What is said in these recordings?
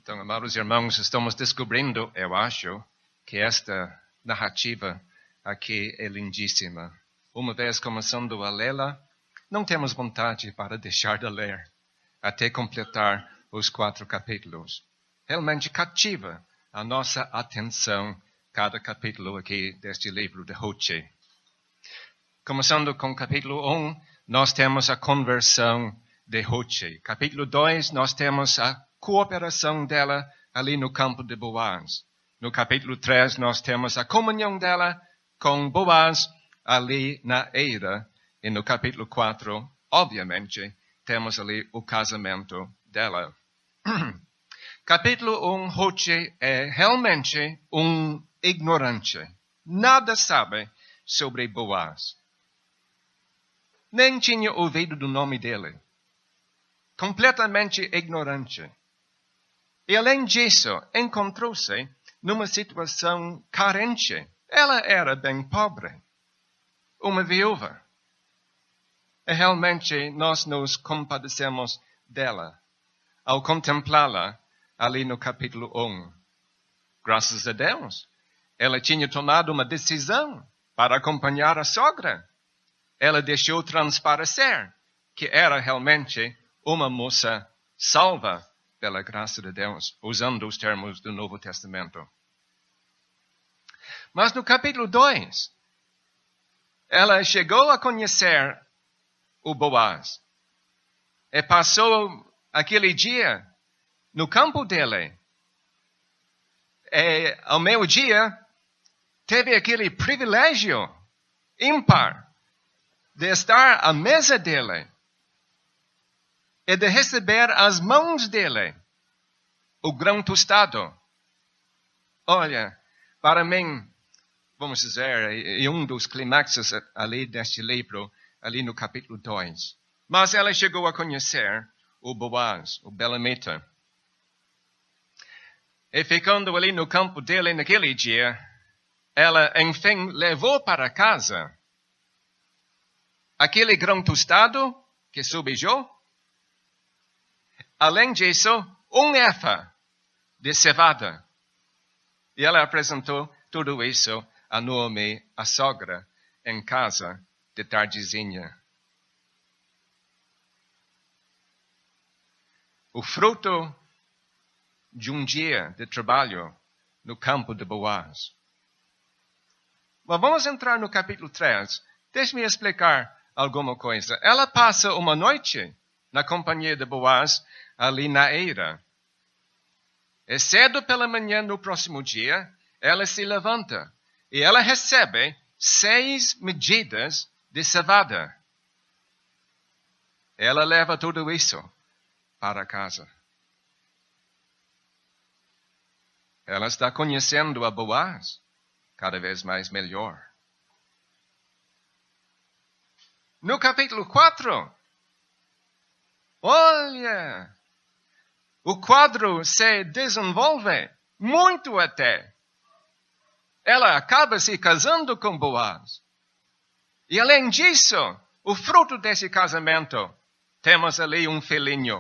Então, amados irmãos, estamos descobrindo, eu acho, que esta narrativa aqui é lindíssima. Uma vez começando a lê-la, não temos vontade para deixar de ler, até completar os 4 capítulos. Realmente cativa a nossa atenção cada capítulo aqui deste livro de Hosea. Começando com o capítulo 1, nós temos a conversão de Hosea. Capítulo 2, nós temos a cooperação dela ali no campo de Boaz. No capítulo 3, nós temos a comunhão dela com Boaz ali na eira. E no capítulo 4, obviamente, temos ali o casamento dela. Capítulo 1, Hosea é realmente um ignorante. Nada sabe sobre Boaz. Nem tinha ouvido do nome dele. Completamente ignorante. E além disso, encontrou-se numa situação carente. Ela era bem pobre. Uma viúva. E realmente nós nos compadecemos dela ao contemplá-la ali no capítulo 1. Graças a Deus, ela tinha tomado uma decisão para acompanhar a sogra. Ela deixou transparecer que era realmente uma moça salva pela graça de Deus, usando os termos do Novo Testamento. Mas no capítulo 2, ela chegou a conhecer o Boaz. E passou aquele dia no campo dele. E ao meio-dia, teve aquele privilégio ímpar de estar à mesa dele e de receber as mãos dele o grão tostado. Olha, para mim, vamos dizer, é um dos clímaxes ali deste livro, ali no capítulo 2. Mas ela chegou a conhecer o Boaz, o belemita. E ficando ali no campo dele naquele dia, ela, enfim, levou para casa aquele grão tostado que subijou. Além disso, 1 efa de cevada. E ela apresentou tudo isso a Naomi, a sogra, em casa de tardezinha. O fruto de um dia de trabalho no campo de Boaz. Mas vamos entrar no capítulo 3. Deixe-me explicar alguma coisa. Ela passa uma noite na companhia de Boaz ali na eira. E cedo pela manhã no próximo dia, ela se levanta e ela recebe 6 medidas de cevada. Ela leva tudo isso para casa. Ela está conhecendo a Boaz cada vez mais melhor. No capítulo 4, olha, o quadro se desenvolve muito até. Ela acaba se casando com Boaz. E além disso, o fruto desse casamento, temos ali um filhinho.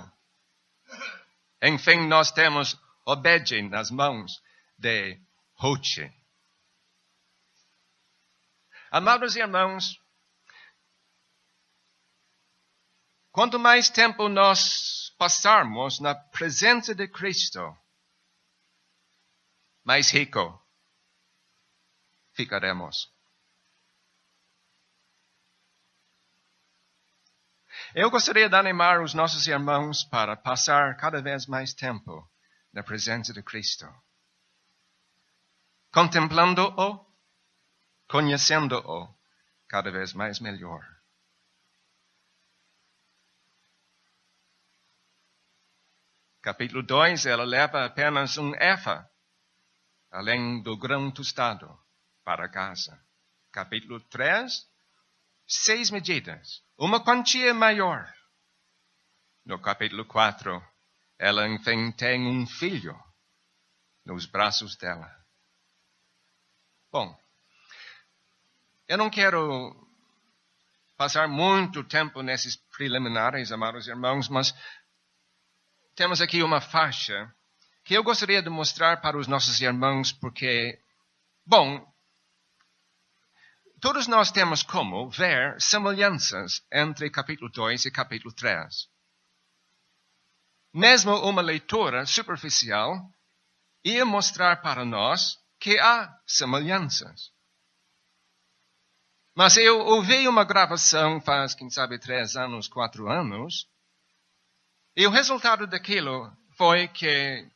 Enfim, nós temos Obed nas mãos de Hosea. Amados irmãos, quanto mais tempo nós passarmos na presença de Cristo, mais rico ficaremos. Eu gostaria de animar os nossos irmãos para passar cada vez mais tempo na presença de Cristo. Contemplando-o, conhecendo-o cada vez mais melhor. Capítulo 2, ela leva apenas 1 efa, além do grão tostado, para casa. Capítulo 3, 6 medidas, uma quantia maior. No capítulo 4, ela enfim tem um filho nos braços dela. Bom, eu não quero passar muito tempo nesses preliminares, amados irmãos, mas temos aqui uma faixa que eu gostaria de mostrar para os nossos irmãos, porque, bom, todos nós temos como ver semelhanças entre capítulo 2 e capítulo 3. Mesmo uma leitura superficial ia mostrar para nós que há semelhanças. Mas eu ouvi uma gravação faz, quem sabe, 3 anos, 4 anos, e o resultado daquilo foi que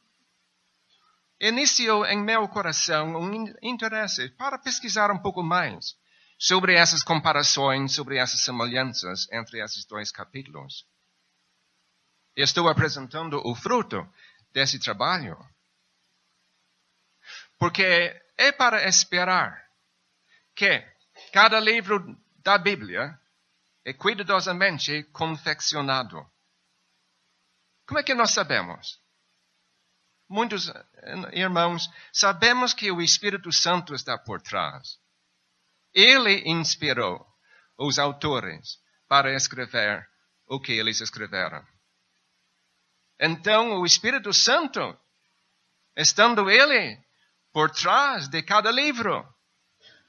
iniciou em meu coração um interesse para pesquisar um pouco mais sobre essas comparações, sobre essas semelhanças entre esses 2 capítulos. Estou apresentando o fruto desse trabalho. Porque é para esperar que cada livro da Bíblia é cuidadosamente confeccionado. Como é que nós sabemos? Muitos irmãos, sabemos que o Espírito Santo está por trás. Ele inspirou os autores para escrever o que eles escreveram. Então, o Espírito Santo, estando ele por trás de cada livro,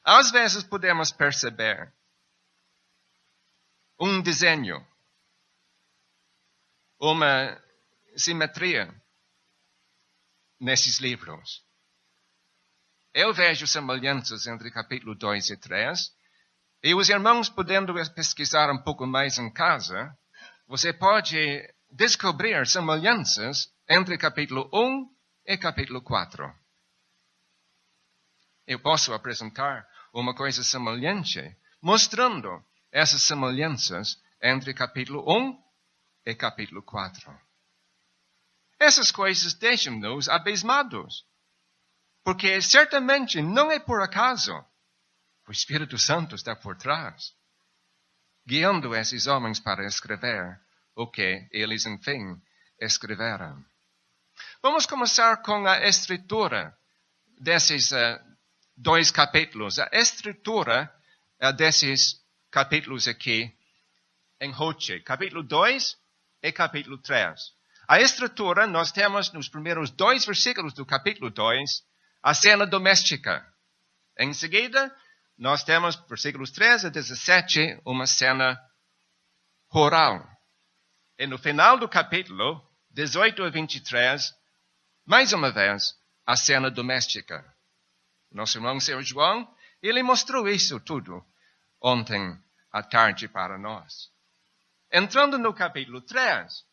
às vezes podemos perceber um desenho, uma simetria nesses livros. Eu vejo semelhanças entre capítulo 2 e 3, e os irmãos, podendo pesquisar um pouco mais em casa, você pode descobrir semelhanças entre capítulo 1 e capítulo 4. Eu posso apresentar uma coisa semelhante, mostrando essas semelhanças entre capítulo 1 e capítulo 4. Essas coisas deixam-nos abismados, porque certamente não é por acaso. O Espírito Santo está por trás, guiando esses homens para escrever o que eles, enfim, escreveram. Vamos começar com a estrutura desses 2 capítulos. A estrutura desses capítulos aqui em Joche. Capítulo 2 e capítulo 3. A estrutura, nós temos nos primeiros 2 versículos do capítulo 2, a cena doméstica. Em seguida, nós temos, versículos 13 a 17, uma cena rural. E no final do capítulo, 18 a 23, mais uma vez, a cena doméstica. Nosso irmão Sr. João, ele mostrou isso tudo ontem à tarde para nós. Entrando no capítulo 3,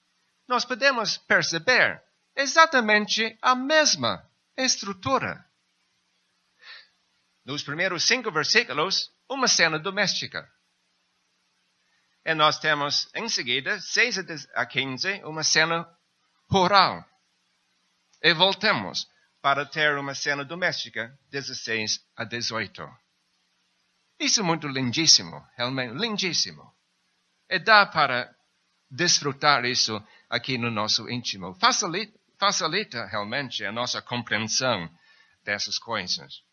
nós podemos perceber exatamente a mesma estrutura. Nos primeiros 5 versículos, uma cena doméstica. E nós temos, em seguida, 6 a 15, uma cena rural. E voltamos para ter uma cena doméstica, 16 a 18. Isso é muito lindíssimo, realmente lindíssimo. E dá para desfrutar isso aqui no nosso íntimo. Facilita realmente a nossa compreensão dessas coisas.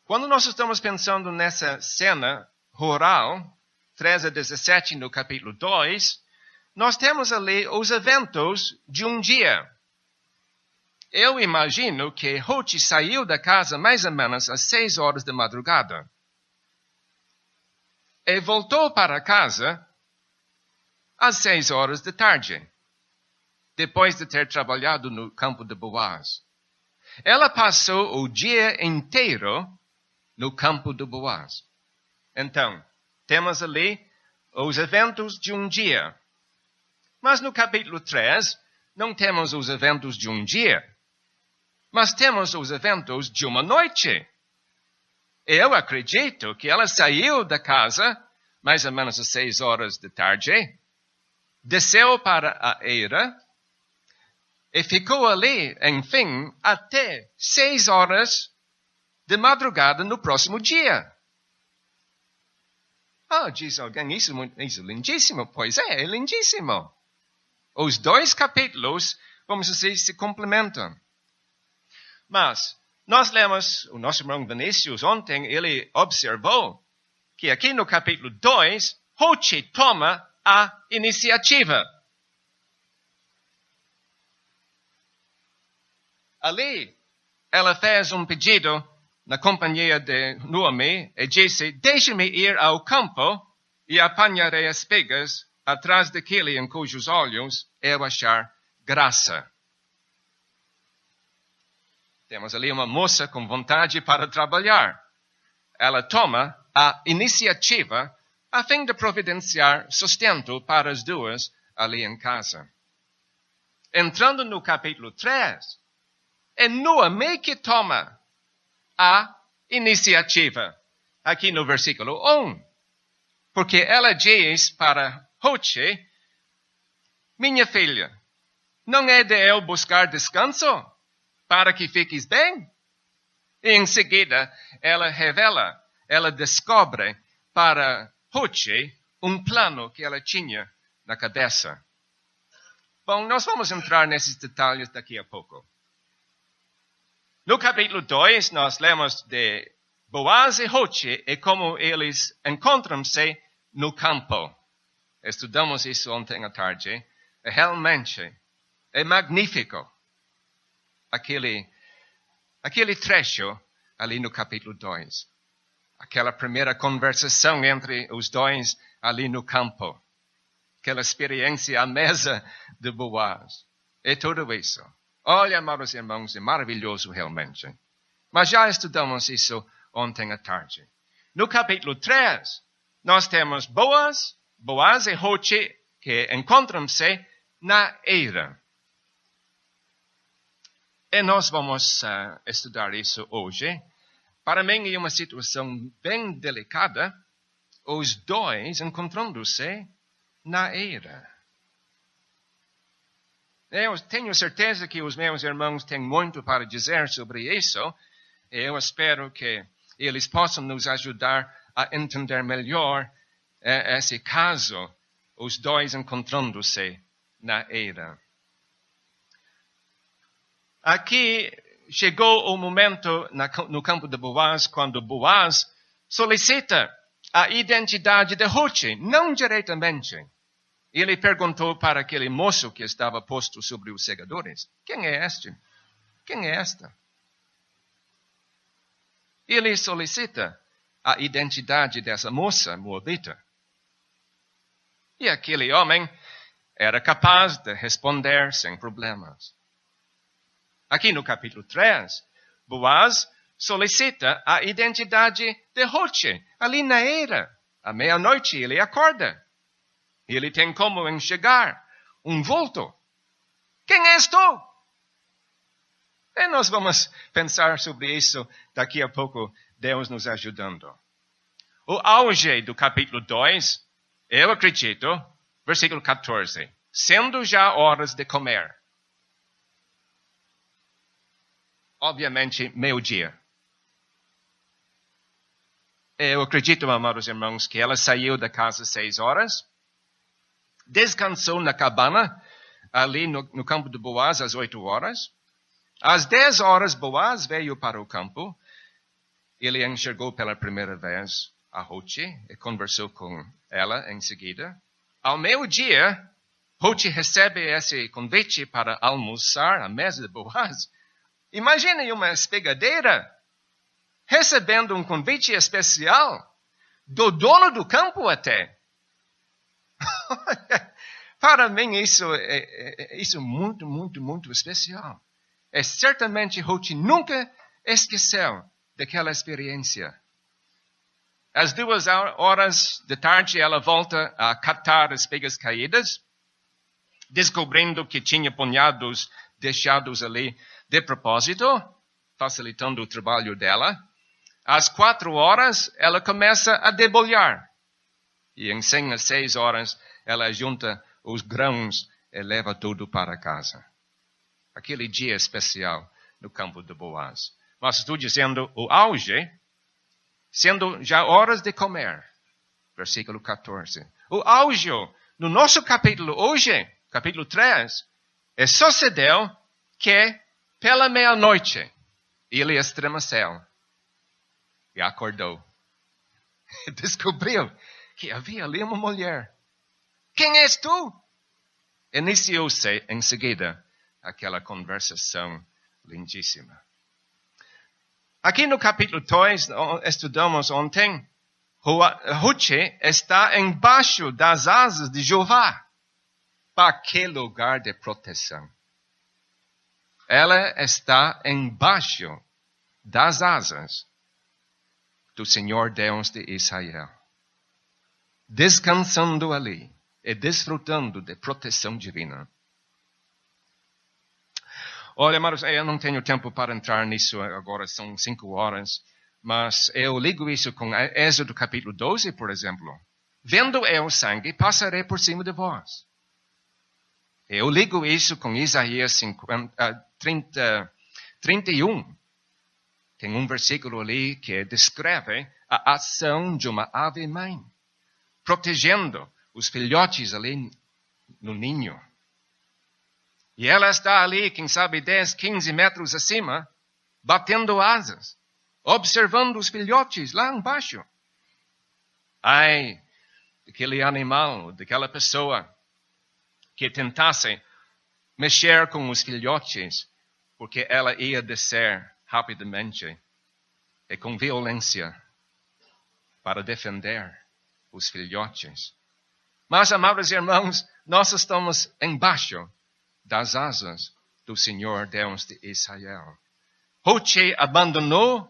Quando nós estamos pensando nessa cena rural, 13 a 17 no capítulo 2, nós temos ali os eventos de um dia. Eu imagino que Joche saiu da casa mais ou menos às 6 horas da madrugada. E voltou para casa às 6 horas da tarde, depois de ter trabalhado no campo de Boaz. Ela passou o dia inteiro no campo de Boaz. Então, temos ali os eventos de um dia. Mas no capítulo 3, não temos os eventos de um dia, mas temos os eventos de uma noite. Eu acredito que ela saiu da casa, mais ou menos às 6 horas da tarde, desceu para a eira e ficou ali, enfim, até 6 horas de madrugada no próximo dia. Diz alguém, isso é lindíssimo. Pois é lindíssimo. Os 2 capítulos, vamos dizer, se complementam. Mas nós lemos, o nosso irmão Vinícius ontem, ele observou que aqui no capítulo 2, Joche toma a iniciativa. ali, ela fez pedido na companhia de Noemi e disse, deixe-me ir ao campo e apanharei as espigas atrás daquele em cujos olhos eu achar graça. Temos ali uma moça com vontade para trabalhar. Ela toma a iniciativa a fim de providenciar sustento para as duas ali em casa. Entrando no capítulo 3, é Noemi que toma a iniciativa, aqui no versículo 1. Porque ela diz para Ruth, minha filha, não é de eu buscar descanso para que fiques bem? E em seguida, ela revela, ela descobre para Ruth plano que ela tinha na cabeça. Bom, nós vamos entrar nesses detalhes daqui a pouco. No capítulo 2, nós lemos de Boaz e Ruth e como eles encontram-se no campo. Estudamos isso ontem à tarde. E realmente é magnífico aquele trecho ali no capítulo 2. Aquela primeira conversação entre os dois ali no campo. Aquela experiência à mesa de Boaz. É tudo isso. Olha, amados irmãos, é maravilhoso realmente. Mas já estudamos isso ontem à tarde. No capítulo 3, nós temos Boaz e Ruth que encontram-se na eira. E nós vamos estudar isso hoje. Para mim é uma situação bem delicada, os dois encontrando-se na eira. Eu tenho certeza que os meus irmãos têm muito para dizer sobre isso. Eu espero que eles possam nos ajudar a entender melhor esse caso, os dois encontrando-se na eira. Aqui chegou o momento no campo de Boaz, quando Boaz solicita a identidade de Ruth, não diretamente. Ele perguntou para aquele moço que estava posto sobre os segadores, quem é este? Quem é esta? Ele solicita a identidade dessa moça moabita. E aquele homem era capaz de responder sem problemas. Aqui no capítulo 3, Boaz solicita a identidade de Ruth, ali na eira. À meia-noite ele acorda. Ele tem como enxergar vulto. Quem és tu? E nós vamos pensar sobre isso daqui a pouco, Deus nos ajudando. O auge do capítulo 2, eu acredito, versículo 14. Sendo já horas de comer. Obviamente, meio-dia. Eu acredito, amados irmãos, que ela saiu da casa às 6 horas. Descansou na cabana, ali no campo de Boaz, às 8 horas. Às 10 horas, Boaz veio para o campo. Ele enxergou pela primeira vez a Ruth e conversou com ela em seguida. Ao meio-dia, Ruth recebe esse convite para almoçar à mesa de Boaz. Imagine uma espigadeira recebendo um convite especial do dono do campo até. Para mim isso é muito, muito, muito especial. E certamente Ruth nunca esqueceu daquela experiência. Às 2 horas da tarde ela volta a catar espigas caídas, descobrindo que tinha punhados deixados ali de propósito, facilitando o trabalho dela. Às 4 horas ela começa a debulhar. E em 6 horas ela junta os grãos e leva tudo para casa. Aquele dia especial no campo de Boaz. Mas estou dizendo o auge, sendo já horas de comer. Versículo 14. O auge no nosso capítulo hoje, capítulo 3, sucedeu que pela meia-noite ele estremeceu e acordou. Descobriu que havia ali uma mulher. Quem és tu? Iniciou-se em seguida aquela conversação lindíssima. Aqui no capítulo 2, estudamos ontem, Ruth está embaixo das asas de Jeová. Para que lugar de proteção? Ela está embaixo das asas do Senhor Deus de Israel. Descansando ali e desfrutando de proteção divina. Olha, amados, eu não tenho tempo para entrar nisso agora, são 5 horas. Mas eu ligo isso com Êxodo capítulo 12, por exemplo. Vendo eu o sangue, passarei por cima de vós. Eu ligo isso com Isaías 31. Tem um versículo ali que descreve a ação de uma ave-mãe, protegendo os filhotes ali no ninho. E ela está ali, quem sabe 10, 15 metros acima, batendo asas, observando os filhotes lá embaixo. Ai, daquele animal, daquela pessoa que tentasse mexer com os filhotes, porque ela ia descer rapidamente e com violência para defender os filhotes. Mas, amados irmãos, nós estamos embaixo das asas do Senhor Deus de Israel. Ruth abandonou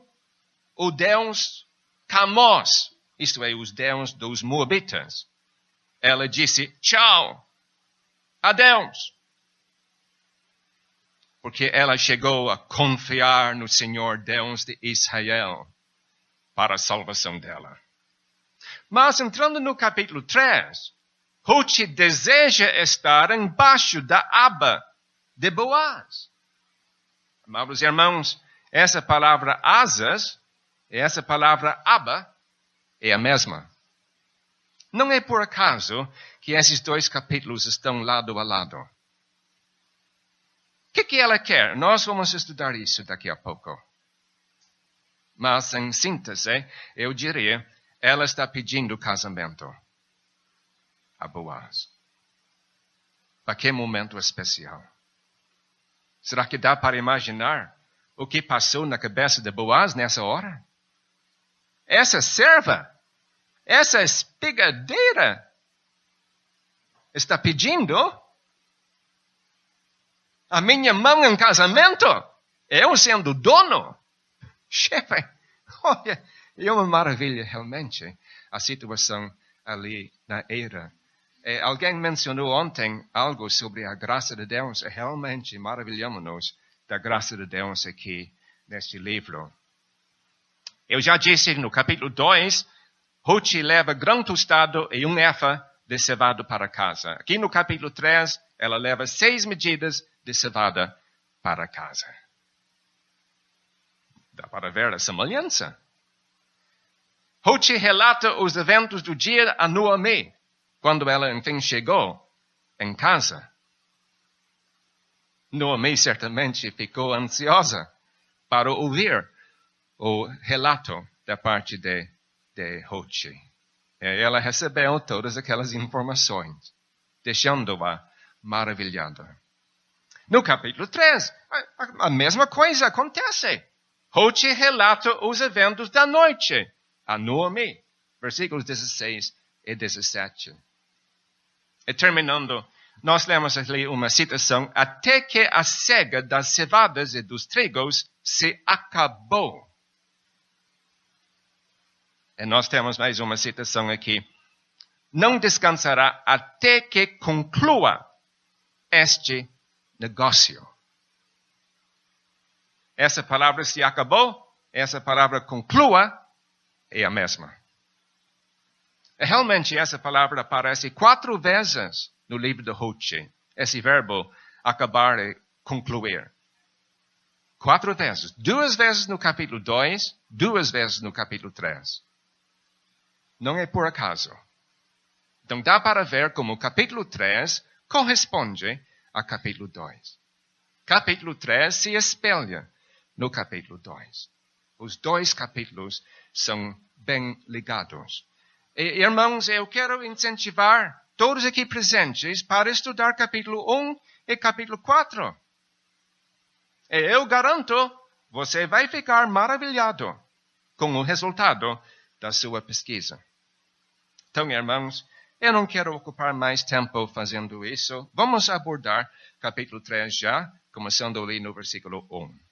o Deus Camós, isto é, os Deus dos Moabitas. Ela disse, tchau, adeus. Porque ela chegou a confiar no Senhor Deus de Israel para a salvação dela. Mas entrando no capítulo 3, Ruth deseja estar embaixo da aba de Boaz. Amados irmãos, essa palavra asas e essa palavra aba é a mesma. Não é por acaso que esses 2 capítulos estão lado a lado. O que ela quer? Nós vamos estudar isso daqui a pouco. Mas, em síntese, eu diria, ela está pedindo casamento a Boaz. Para que momento especial? Será que dá para imaginar o que passou na cabeça de Boaz nessa hora? Essa serva, essa espigadeira, está pedindo a minha mão em casamento? Eu sendo dono? Chefe, olha, é uma maravilha realmente a situação ali na era. Alguém mencionou ontem algo sobre a graça de Deus. Realmente maravilhamos-nos da graça de Deus aqui neste livro. Eu já disse no capítulo 2, Ruth leva grão tostado e 1 efa de cevada para casa. Aqui no capítulo 3, ela leva 6 medidas de cevada para casa. Dá para ver a semelhança. Ruth relata os eventos do dia a Noemi, quando ela enfim chegou em casa. Noemi certamente ficou ansiosa para ouvir o relato da parte de Ruth. Ela recebeu todas aquelas informações, deixando-a maravilhada. No capítulo 3, a mesma coisa acontece. Ruth relata os eventos da noite a Noemi, versículos 16 e 17. E terminando, nós lemos ali uma citação, até que a cega das cevadas e dos trigos se acabou. E nós temos mais uma citação aqui. Não descansará até que conclua este negócio. Essa palavra se acabou, essa palavra conclua é a mesma. E realmente essa palavra aparece 4 vezes no livro de Ruth. Esse verbo acabar e concluir. 4 vezes. 2 vezes no capítulo 2, 2 vezes no capítulo 3. Não é por acaso. Então dá para ver como o capítulo 3 corresponde ao capítulo 2. Capítulo 3 se espelha no capítulo 2. Os 2 capítulos são bem ligados. E, irmãos, eu quero incentivar todos aqui presentes para estudar capítulo 1 e capítulo 4. E eu garanto, você vai ficar maravilhado com o resultado da sua pesquisa. Então, irmãos, eu não quero ocupar mais tempo fazendo isso. Vamos abordar capítulo 3 já, começando ali no versículo 1.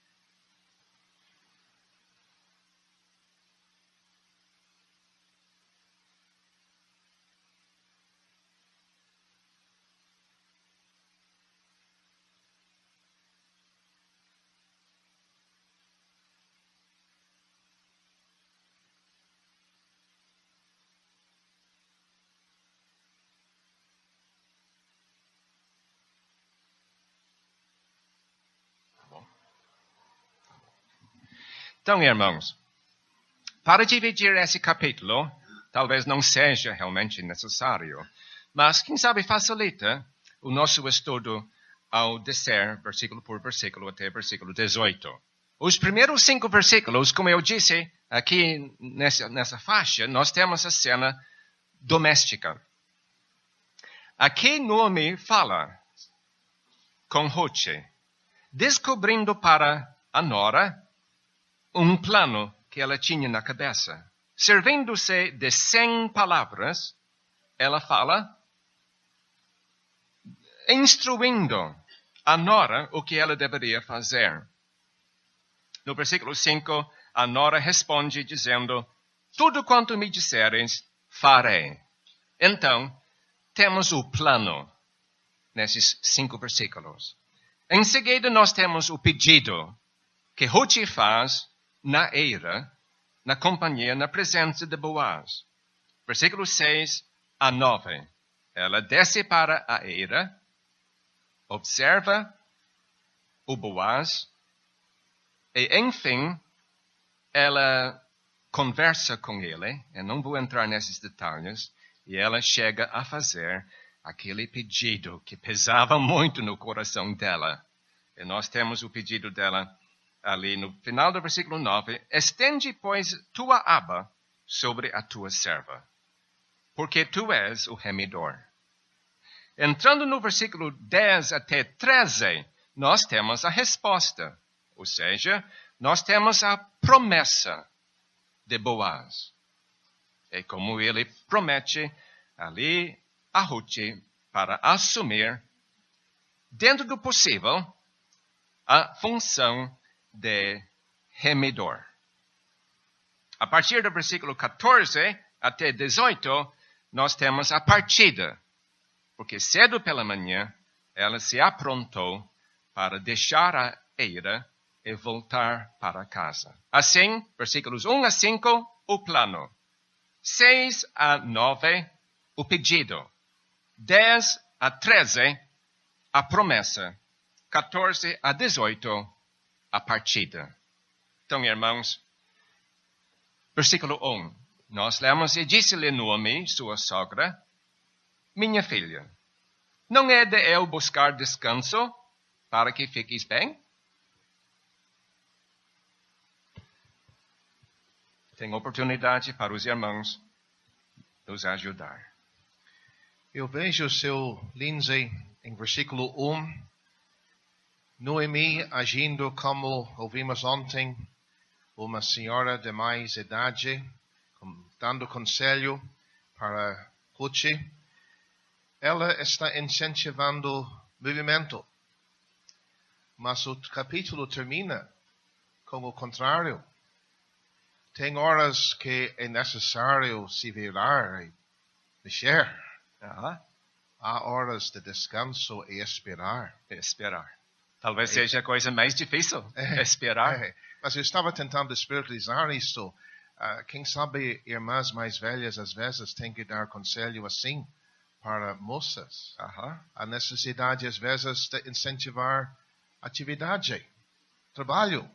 Então, irmãos, para dividir esse capítulo, talvez não seja realmente necessário, mas quem sabe facilita o nosso estudo ao descer versículo por versículo até versículo 18. Os primeiros 5 versículos, como eu disse, aqui nessa faixa, nós temos a cena doméstica. Aqui Noemi fala com Ruth, descobrindo para a nora um plano que ela tinha na cabeça. Servindo-se de 100 palavras, ela fala, instruindo a nora o que ela deveria fazer. No versículo 5, a nora responde dizendo, tudo quanto me disseres, farei. Então, temos o plano nesses 5 versículos. Em seguida, nós temos o pedido que Ruth faz na eira, na companhia, na presença de Boaz. Versículo 6 a 9. Ela desce para a eira, observa o Boaz, e enfim, ela conversa com ele, eu não vou entrar nesses detalhes, e ela chega a fazer aquele pedido que pesava muito no coração dela. E nós temos o pedido dela ali no final do versículo 9, estende, pois, tua aba sobre a tua serva, porque tu és o remidor. Entrando no versículo 10 até 13, nós temos a resposta, ou seja, nós temos a promessa de Boaz. É como ele promete ali a Ruth para assumir, dentro do possível, a função de remidor. A partir do versículo 14 até 18, nós temos a partida. Porque cedo pela manhã, ela se aprontou para deixar a eira e voltar para casa. Assim, versículos 1 a 5, o plano. 6 a 9, o pedido. 10 a 13, a promessa. 14 a 18, a partida. Então, irmãos, versículo 1. Nós lemos, e disse-lhe Noemi, sua sogra, minha filha, não é de eu buscar descanso para que fiques bem? Tem oportunidade para os irmãos nos ajudar. Eu vejo o seu Lindsay em versículo 1. Noemi agindo como ouvimos ontem, uma senhora de mais idade, dando conselho para Ruth. Ela está incentivando movimento. Mas o capítulo termina com o contrário. Tem horas que é necessário se virar e mexer. Há horas de descanso e esperar. Esperar. Talvez seja a coisa mais difícil, esperar. Mas eu estava tentando espiritualizar isso. Quem sabe irmãs mais velhas às vezes têm que dar conselho assim para moças. A necessidade às vezes de incentivar atividade, trabalho.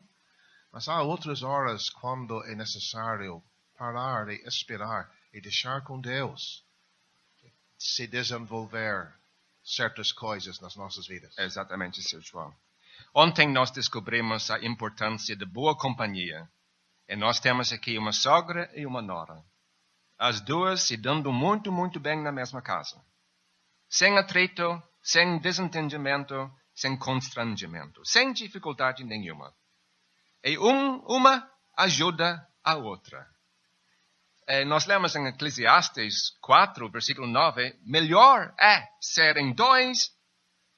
Mas há outras horas quando é necessário parar e esperar e deixar com Deus se desenvolver certas coisas nas nossas vidas. Exatamente, Sr. João. Ontem nós descobrimos a importância de boa companhia. E nós temos aqui uma sogra e uma nora. As duas se dando muito, muito bem na mesma casa. Sem atrito, sem desentendimento, sem constrangimento, sem dificuldade nenhuma. E uma ajuda a outra. Nós lemos em Eclesiastes 4, versículo 9, melhor é serem dois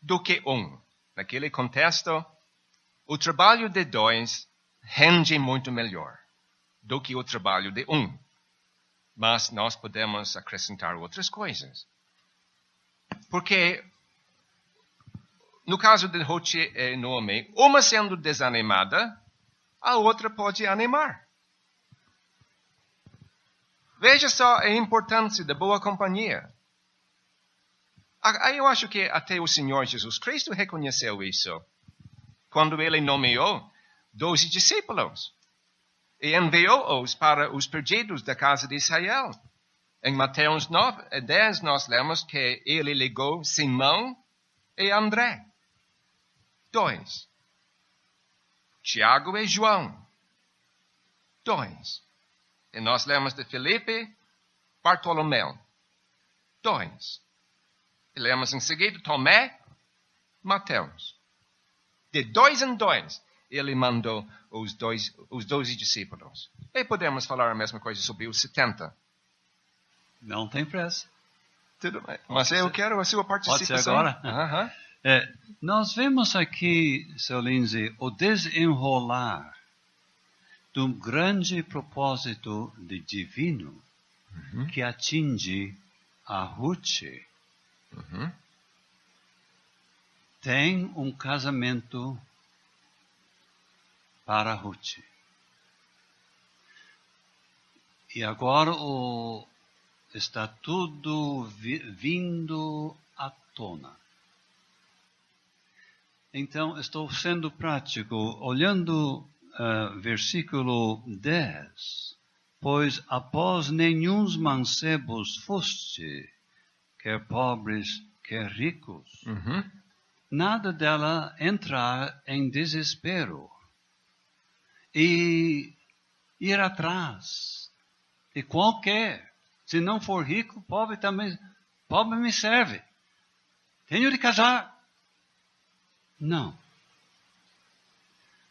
do que um. Naquele contexto, o trabalho de dois rende muito melhor do que o trabalho de um. Mas nós podemos acrescentar outras coisas. Porque, no caso de Ruth e Noemi, uma sendo desanimada, a outra pode animar. Veja só a importância da boa companhia. Eu acho que até o Senhor Jesus Cristo reconheceu isso. Quando ele nomeou 12 discípulos. E enviou-os para os perdidos da casa de Israel. Em Mateus 10 nós lemos que ele ligou Simão e André. 2. Tiago e João. 2. E nós lemos de Filipe, Bartolomeu. 2. E lemos em seguida Tomé, Mateus. De 2 em 2, ele mandou os 12 discípulos. E podemos falar a mesma coisa sobre os 70. Não tem pressa. Tudo bem. Mas eu quero a sua participação. Pode ser agora? Nós vemos aqui, seu Lindsay, o desenrolar de um grande propósito divino que atinge a Ruth. Tem um casamento para Ruth. E agora está tudo vindo à tona. Então, estou sendo prático, olhando versículo 10. Pois após nenhuns mancebos foste, quer pobres, quer ricos. Nada dela entrar em desespero e ir atrás de qualquer. Se não for rico, pobre também. Pobre me serve. Tenho de casar. Não.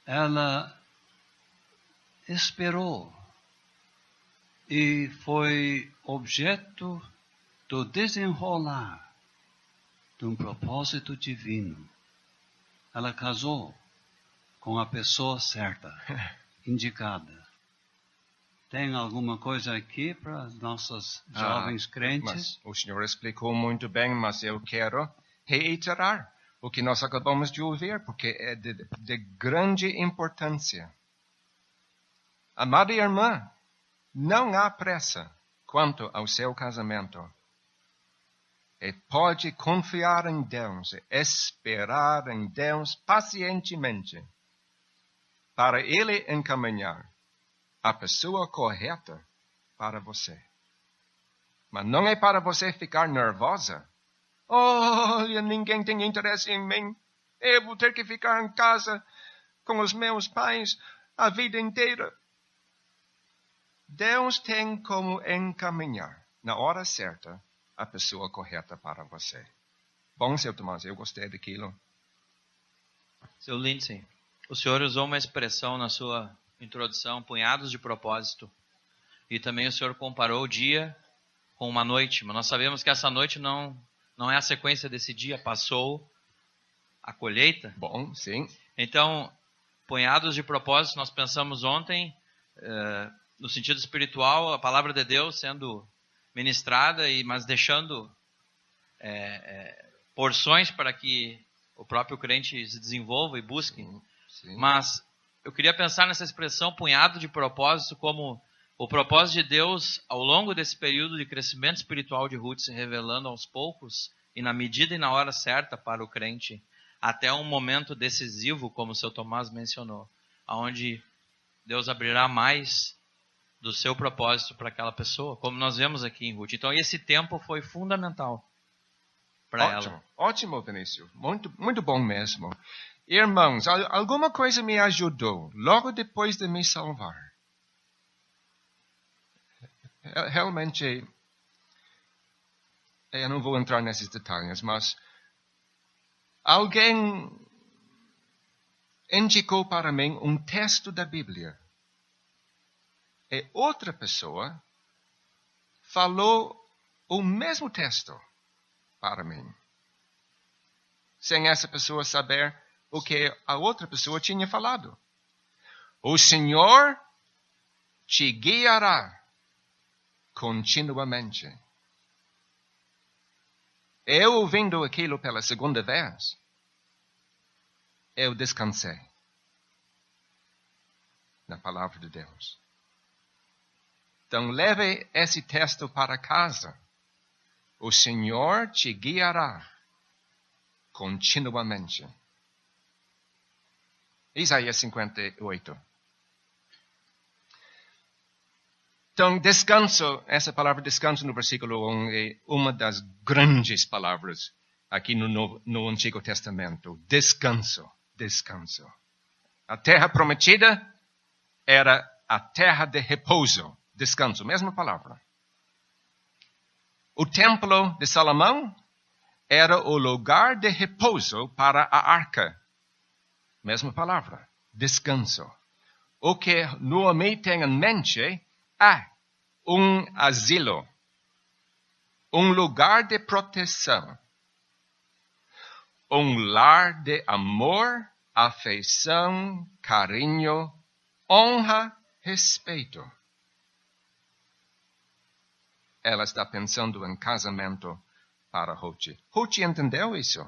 Ela esperou e foi objeto do desenrolar de um propósito divino. Ela casou com a pessoa certa, indicada. Tem alguma coisa aqui para os nossos jovens crentes? Mas o senhor explicou muito bem, mas eu quero reiterar o que nós acabamos de ouvir, porque é de grande importância. Amada irmã, não há pressa quanto ao seu casamento. E pode confiar em Deus, esperar em Deus pacientemente, para Ele encaminhar a pessoa correta para você. Mas não é para você ficar nervosa. Olha, ninguém tem interesse em mim. Eu vou ter que ficar em casa com os meus pais a vida inteira. Deus tem como encaminhar, na hora certa, a pessoa correta para você. Bom, seu Tomás, eu gostei daquilo. Seu Lindsay, o senhor usou uma expressão na sua introdução, punhados de propósito. E também o senhor comparou o dia com uma noite. Mas nós sabemos que essa noite não é a sequência desse dia. Passou a colheita. Bom, sim. Então, punhados de propósito, nós pensamos ontem, no sentido espiritual, a palavra de Deus sendo ministrada, mas deixando porções para que o próprio crente se desenvolva e busque. Sim. Mas eu queria pensar nessa expressão punhado de propósito como o propósito de Deus ao longo desse período de crescimento espiritual de Ruth se revelando aos poucos e na medida e na hora certa para o crente, até um momento decisivo, como o seu Tomás mencionou, onde Deus abrirá mais do seu propósito para aquela pessoa, como nós vemos aqui em Ruth. Então esse tempo foi fundamental para ela. Ótimo, Vinícius. Muito, muito bom mesmo. Irmãos, alguma coisa me ajudou logo depois de me salvar. Realmente, eu não vou entrar nesses detalhes, mas alguém indicou para mim um texto da Bíblia. E outra pessoa falou o mesmo texto para mim, sem essa pessoa saber o que a outra pessoa tinha falado. O Senhor te guiará continuamente. Eu ouvindo aquilo pela segunda vez, eu descansei na palavra de Deus. Então leve esse texto para casa. O Senhor te guiará continuamente. Isaías 58. Então, descanso, essa palavra descanso no versículo 1 é uma das grandes palavras aqui no Antigo Testamento. Descanso, descanso. A terra prometida era a terra de repouso, descanso, mesma palavra. O templo de Salomão era o lugar de repouso para a arca. Mesma palavra, descanso. O que Noemi tem em mente é um asilo, um lugar de proteção, um lar de amor, afeição, carinho, honra, respeito. Ela está pensando em casamento para Ruth. Ruth entendeu isso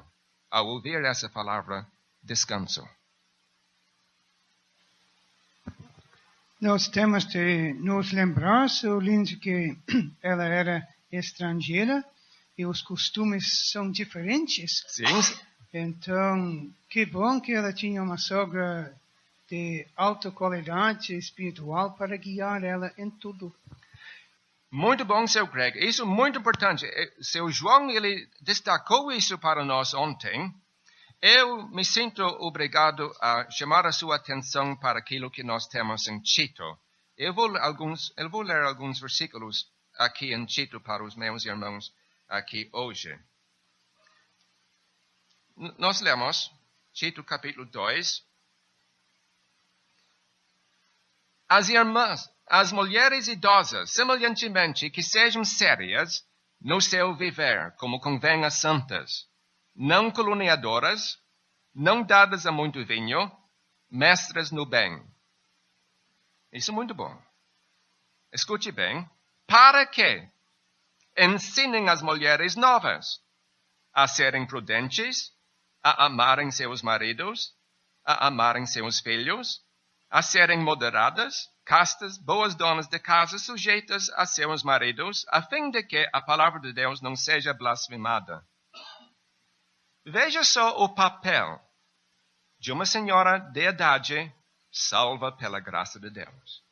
ao ouvir essa palavra descanso. Nós temos de nos lembrar, Sr. Lindsay, que ela era estrangeira e os costumes são diferentes. Sim. Então, que bom que ela tinha uma sogra de alta qualidade espiritual para guiar ela em tudo. Muito bom, Sr. Greg. Isso é muito importante. Sr. João, ele destacou isso para nós ontem. Eu me sinto obrigado a chamar a sua atenção para aquilo que nós temos em Tito. Eu vou ler alguns versículos aqui em Tito para os meus irmãos aqui hoje. Nós lemos Tito capítulo 2. As irmãs, as mulheres idosas, semelhantemente, que sejam sérias no seu viver, como convém a santas, não caluniadoras, não dadas a muito vinho, mestras no bem. Isso é muito bom. Escute bem. Para que ensinem as mulheres novas a serem prudentes, a amarem seus maridos, a amarem seus filhos, a serem moderadas, castas, boas donas de casa, sujeitas a seus maridos, a fim de que a palavra de Deus não seja blasfemada. Veja só o papel de uma senhora de idade salva pela graça de Deus.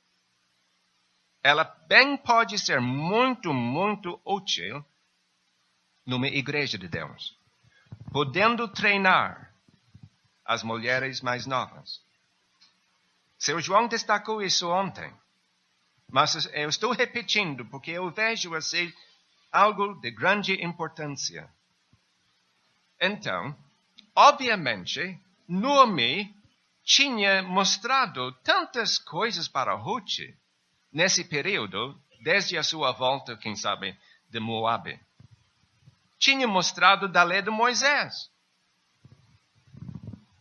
Ela bem pode ser muito, muito útil numa igreja de Deus, podendo treinar as mulheres mais novas. Seu João destacou isso ontem, mas eu estou repetindo porque eu vejo assim algo de grande importância. Então, obviamente, Noemi tinha mostrado tantas coisas para Ruth nesse período, desde a sua volta, quem sabe, de Moabe. Tinha mostrado da lei de Moisés.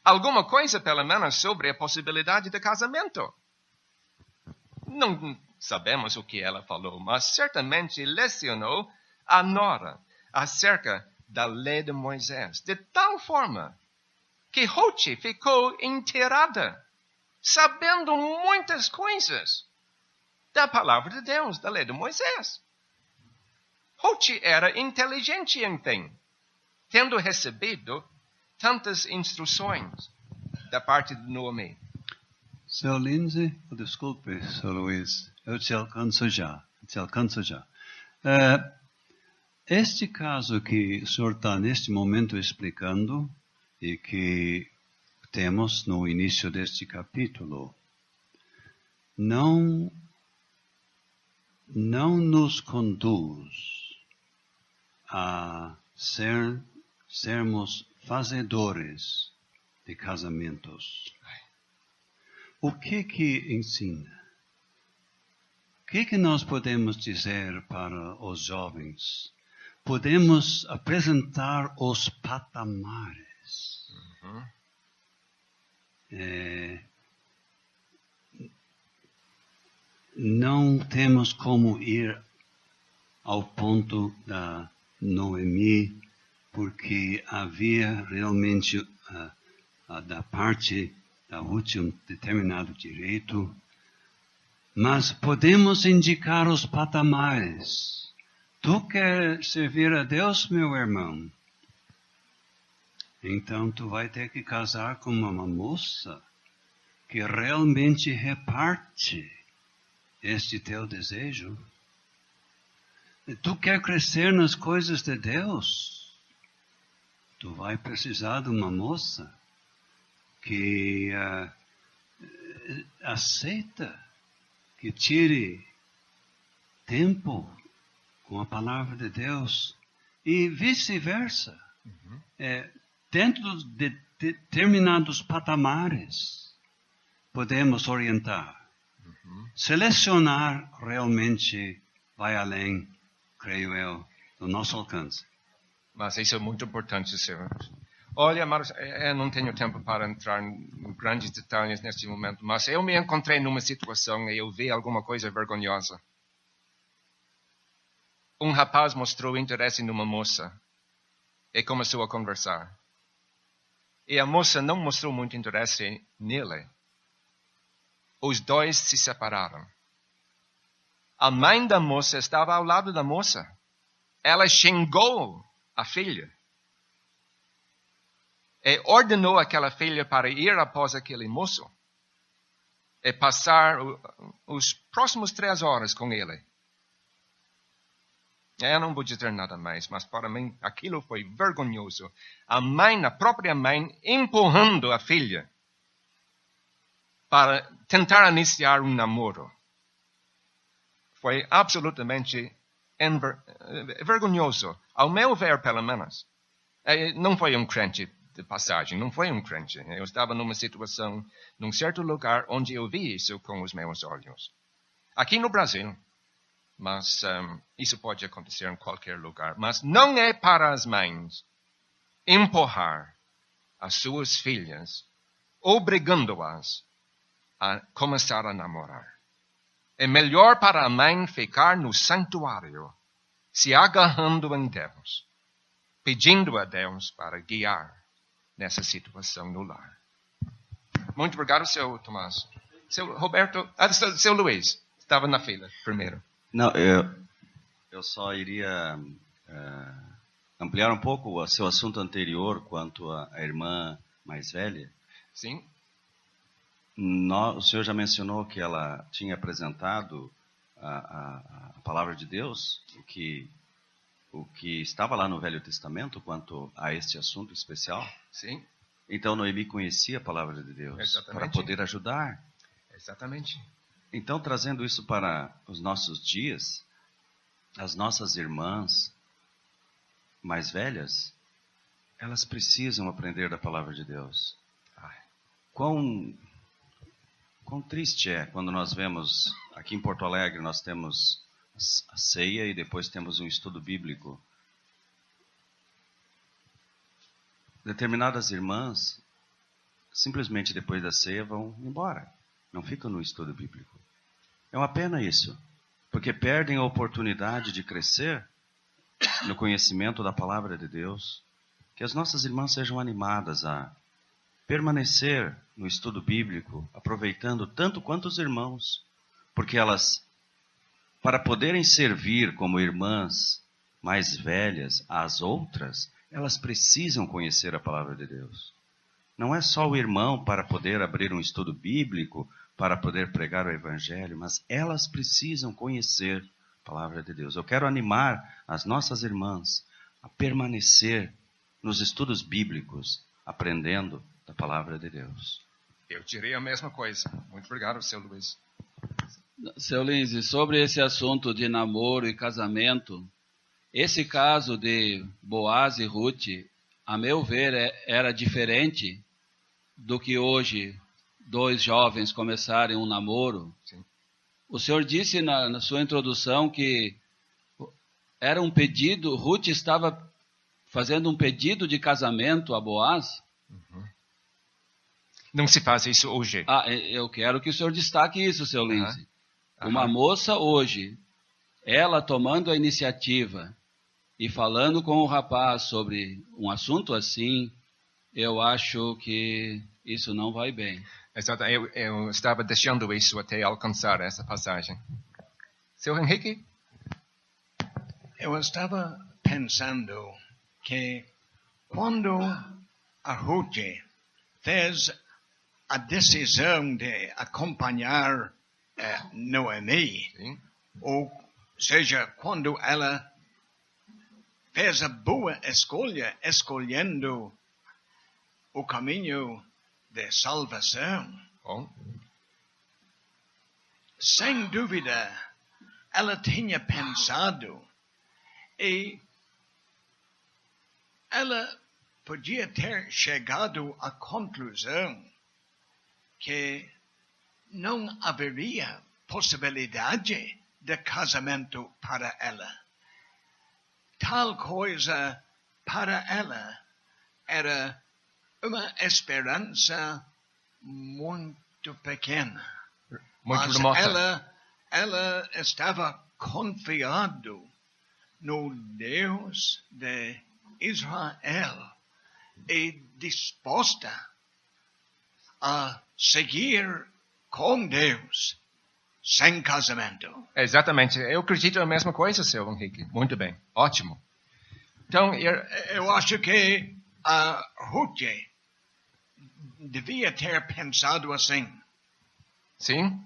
Alguma coisa, pelo menos, sobre a possibilidade de casamento. Não sabemos o que ela falou, mas certamente lecionou a nora acerca da lei de Moisés, de tal forma que Ruth ficou inteirada, sabendo muitas coisas da palavra de Deus, da lei de Moisés. Ruth era inteligente, enfim, tendo recebido tantas instruções da parte de Noemi. Sr. Lindsay, desculpe, Sr. Luiz, eu te alcanço já. Este caso que o senhor está neste momento explicando e que temos no início deste capítulo, não nos conduz a sermos fazedores de casamentos. O que ensina? O que nós podemos dizer para os jovens? Podemos apresentar os patamares. Não temos como ir ao ponto da Noemi, porque havia realmente da parte da Ruth um determinado direito, mas podemos indicar os patamares. Tu quer servir a Deus, meu irmão? Então tu vai ter que casar com uma moça que realmente reparte este teu desejo. Tu quer crescer nas coisas de Deus? Tu vai precisar de uma moça que aceita, que tire tempo com a palavra de Deus e vice-versa. Dentro de determinados patamares, podemos orientar. Selecionar realmente vai além, creio eu, do nosso alcance. Mas isso é muito importante, senhor. Olha, Marcos, eu não tenho tempo para entrar em grandes detalhes neste momento, mas eu me encontrei numa situação e eu vi alguma coisa vergonhosa. Um rapaz mostrou interesse numa moça e começou a conversar. E a moça não mostrou muito interesse nele. Os dois se separaram. A mãe da moça estava ao lado da moça. Ela xingou a filha. E ordenou aquela filha para ir após aquele moço. E passar os próximos 3 horas com ele. Eu não vou dizer nada mais, mas para mim aquilo foi vergonhoso. A própria mãe, empurrando a filha para tentar iniciar um namoro. Foi absolutamente vergonhoso. Ao meu ver, pelo menos. Não foi um crente de passagem, não foi um crente. Eu estava numa situação, num certo lugar, onde eu vi isso com os meus olhos. Aqui no Brasil. Mas isso pode acontecer em qualquer lugar. Mas não é para as mães empurrar as suas filhas, obrigando-as a começar a namorar. É melhor para a mãe ficar no santuário, se agarrando em Deus, pedindo a Deus para guiar nessa situação no lar. Muito obrigado, seu Tomás. Seu Roberto, seu Luiz, estava na fila primeiro. Não, eu só iria ampliar um pouco o seu assunto anterior quanto à irmã mais velha. Sim. O senhor já mencionou que ela tinha apresentado a palavra de Deus, o que estava lá no Velho Testamento quanto a este assunto especial. Sim. Então Noemi conhecia a palavra de Deus. Exatamente. Para poder ajudar. Exatamente. Então, trazendo isso para os nossos dias, as nossas irmãs mais velhas, elas precisam aprender da palavra de Deus. Quão triste é quando nós vemos, aqui em Porto Alegre, nós temos a ceia e depois temos um estudo bíblico. Determinadas irmãs, simplesmente depois da ceia, vão embora. Não ficam no estudo bíblico. É uma pena isso, porque perdem a oportunidade de crescer no conhecimento da palavra de Deus. Que as nossas irmãs sejam animadas a permanecer no estudo bíblico, aproveitando tanto quanto os irmãos, porque elas, para poderem servir como irmãs mais velhas às outras, elas precisam conhecer a palavra de Deus. Não é só o irmão para poder abrir um estudo bíblico, para poder pregar o Evangelho, mas elas precisam conhecer a palavra de Deus. Eu quero animar as nossas irmãs a permanecer nos estudos bíblicos, aprendendo da palavra de Deus. Eu direi a mesma coisa. Muito obrigado, seu Luiz. Seu Lindsay, sobre esse assunto de namoro e casamento, esse caso de Boaz e Ruth, a meu ver, era diferente, do que hoje dois jovens começarem um namoro. Sim. O senhor disse na sua introdução que era um pedido, Ruth estava fazendo um pedido de casamento a Boaz. Não se faz isso hoje. Eu quero que o senhor destaque isso, seu Lindsay. Uma moça hoje, ela tomando a iniciativa e falando com o rapaz sobre um assunto assim, eu acho que isso não vai bem. Exato. Eu estava deixando isso até alcançar essa passagem. Seu Henrique? Eu estava pensando que quando a Ruth fez a decisão de acompanhar Noemi, Sim. ou seja, quando ela fez a boa escolha, escolhendo o caminho de salvação, Bom. sem dúvida, ela tinha pensado e ela podia ter chegado à conclusão que não haveria possibilidade de casamento para ela. Tal coisa para ela era uma esperança muito pequena. Muito Mas remota. ela estava confiando no Deus de Israel e disposta a seguir com Deus sem casamento. Exatamente. Eu acredito na mesma coisa, seu Henrique. Muito bem. Ótimo. Então, Eu acho que a Ruth devia ter pensado assim. sim?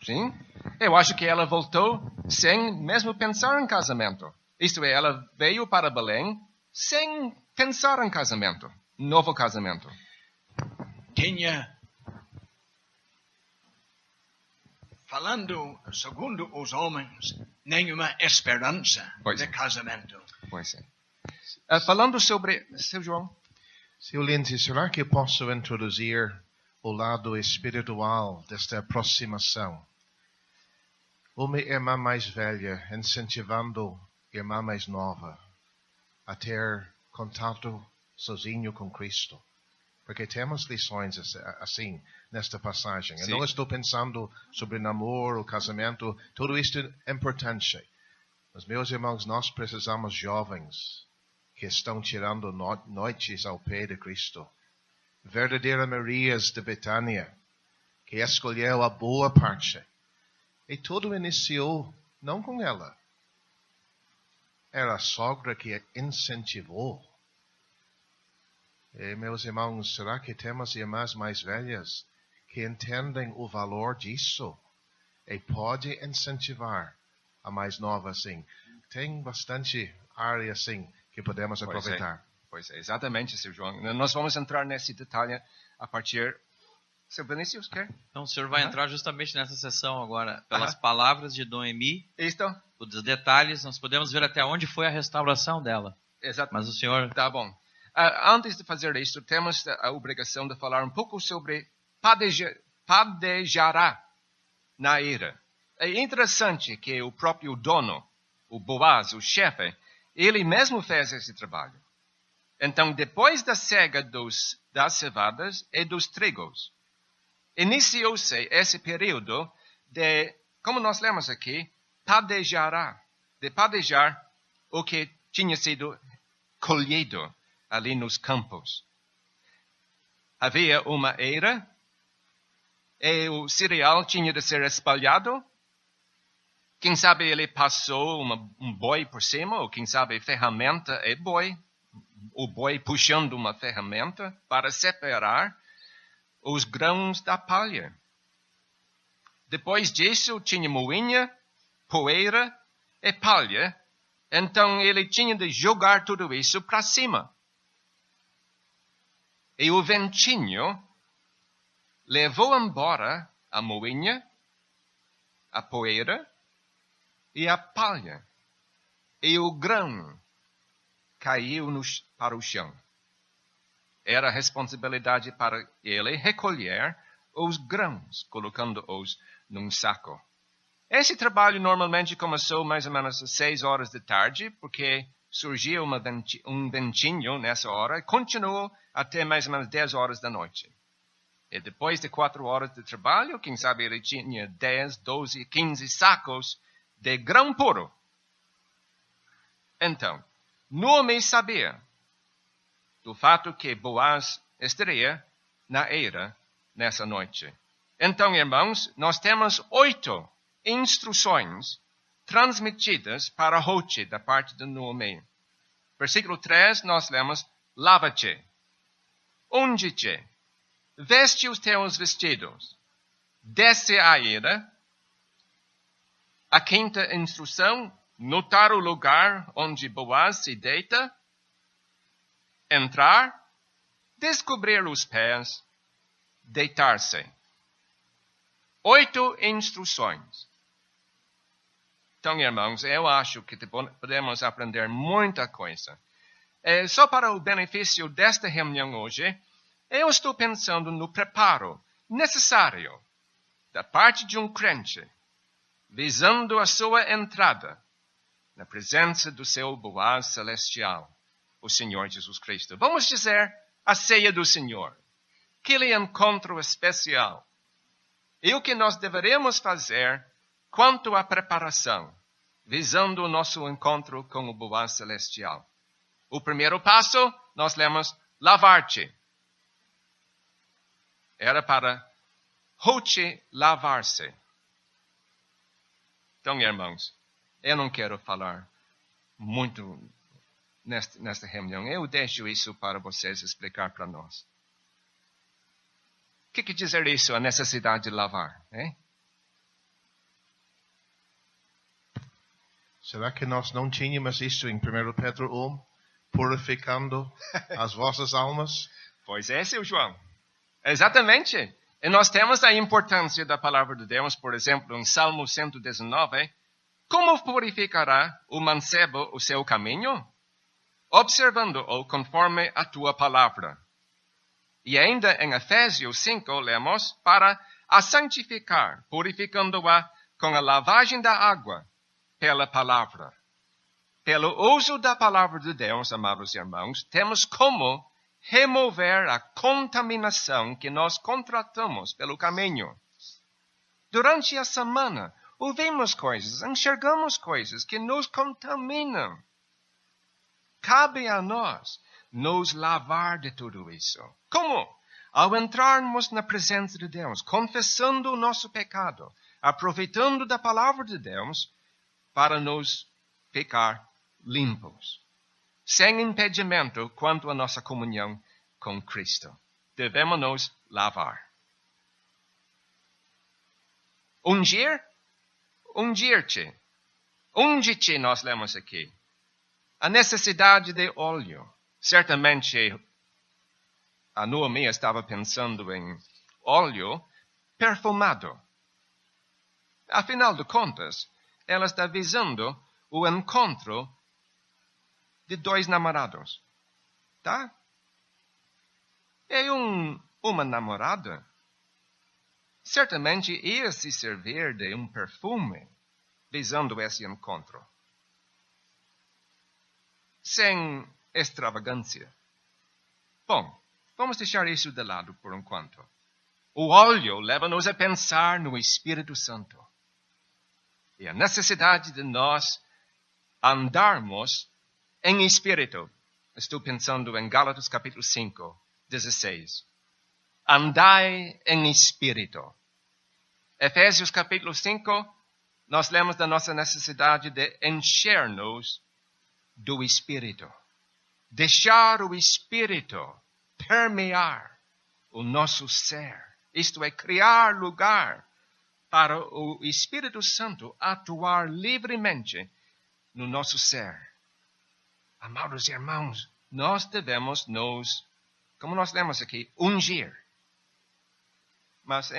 Sim. Eu acho que ela voltou sem mesmo pensar em casamento. Isto é, ela veio para Belém sem pensar em casamento. Novo casamento. Tinha, falando segundo os homens, nenhuma esperança Pois de é. casamento. Pois é. Falando sobre... Seu João? Seu Lindsay, será que eu posso introduzir o lado espiritual desta aproximação? Uma irmã mais velha incentivando a irmã mais nova a ter contato sozinho com Cristo. Porque temos lições assim nesta passagem. Eu Sim. não estou pensando sobre namoro, casamento, tudo isto é importante. Mas, meus irmãos, nós precisamos jovens que estão tirando noites ao pé de Cristo. Verdadeiras Marias de Betânia, que escolheu a boa parte. E tudo iniciou não com ela. Era a sogra que a incentivou. E, meus irmãos, será que temos irmãs mais velhas que entendem o valor disso e podem incentivar a mais nova assim? Tem bastante área assim que podemos aproveitar. Pois é, exatamente, seu João. Nós vamos entrar nesse detalhe a partir... Seu Vinícius, quer? Então o senhor vai entrar justamente nessa sessão agora, pelas palavras de Noemi, Isto? os detalhes, nós podemos ver até onde foi a restauração dela. Exato. Mas o senhor... Tá bom. Antes de fazer isso, temos a obrigação de falar um pouco sobre padejará na era. É interessante que o próprio dono, o Boaz, o chefe, ele mesmo fez esse trabalho. Então, depois da cega das cevadas e dos trigos, iniciou-se esse período de, como nós lemos aqui, padejará, de padejar o que tinha sido colhido ali nos campos. Havia uma era e o cereal tinha de ser espalhado. Quem sabe ele passou um boi por cima, ou quem sabe ferramenta é boi. O boi puxando uma ferramenta para separar os grãos da palha. Depois disso, tinha moinha, poeira e palha. Então, ele tinha de jogar tudo isso para cima. E o ventinho levou embora a moinha, a poeira e a palha. E o grão caiu para o chão. Era responsabilidade para ele recolher os grãos, colocando-os num saco. Esse trabalho normalmente começou mais ou menos às 6 horas da tarde, porque surgiu um ventinho nessa hora e continuou até mais ou menos 10 horas da noite. E depois de 4 horas de trabalho, quem sabe ele tinha 10, 12, 15 sacos de grão puro. Então, Noemi sabia do fato que Boaz estaria na eira nessa noite. Então, irmãos, nós temos 8 instruções transmitidas para Ruth da parte de Noemi. Versículo 3, nós lemos: lava-te, unge-te, veste os teus vestidos, desce a eira. A 5ª instrução, notar o lugar onde Boaz se deita, entrar, descobrir os pés, deitar-se. 8 instruções. Então, irmãos, eu acho que podemos aprender muita coisa. Só para o benefício desta reunião hoje, eu estou pensando no preparo necessário da parte de um crente, visando a sua entrada na presença do seu Boaz celestial, o Senhor Jesus Cristo. Vamos dizer, a ceia do Senhor. Aquele encontro especial. E o que nós deveremos fazer quanto à preparação, visando o nosso encontro com o Boaz celestial. O primeiro passo, nós lemos, lavar-te. Era para Ruth lavar-se. Então, irmãos, eu não quero falar muito nesta reunião. Eu deixo isso para vocês explicar para nós. O que quer dizer isso, a necessidade de lavar? Hein? Será que nós não tínhamos isso em 1 Pedro 1? Purificando as vossas almas? Pois é, seu João. Exatamente. E nós temos a importância da palavra de Deus, por exemplo, em Salmo 119. Como purificará o mancebo o seu caminho? Observando-o conforme a tua palavra. E ainda em Efésios 5, lemos, para a santificar, purificando-a com a lavagem da água, pela palavra. Pelo uso da palavra de Deus, amados irmãos, temos como remover a contaminação que nós contratamos pelo caminho. Durante a semana, ouvimos coisas, enxergamos coisas que nos contaminam. Cabe a nós nos lavar de tudo isso. Como? Ao entrarmos na presença de Deus, confessando o nosso pecado, aproveitando da palavra de Deus para nos ficar limpos, sem impedimento quanto à nossa comunhão com Cristo. Devemos nos lavar. Ungir? Ungir-te. Unge-te, nós lemos aqui. A necessidade de óleo. Certamente, a Noemi estava pensando em óleo perfumado. Afinal de contas, ela está visando o encontro de 2 namorados. Tá? E uma namorada certamente ia se servir de um perfume visando esse encontro. Sem extravagância. Bom, vamos deixar isso de lado por enquanto. O óleo leva-nos a pensar no Espírito Santo. E a necessidade de nós andarmos em Espírito. Estou pensando em Gálatas capítulo 5, 16. Andai em Espírito. Efésios capítulo 5, nós lemos da nossa necessidade de encher-nos do Espírito. Deixar o Espírito permear o nosso ser. Isto é, criar lugar para o Espírito Santo atuar livremente no nosso ser. Amados irmãos, nós devemos nos, como nós lemos aqui, ungir. Mas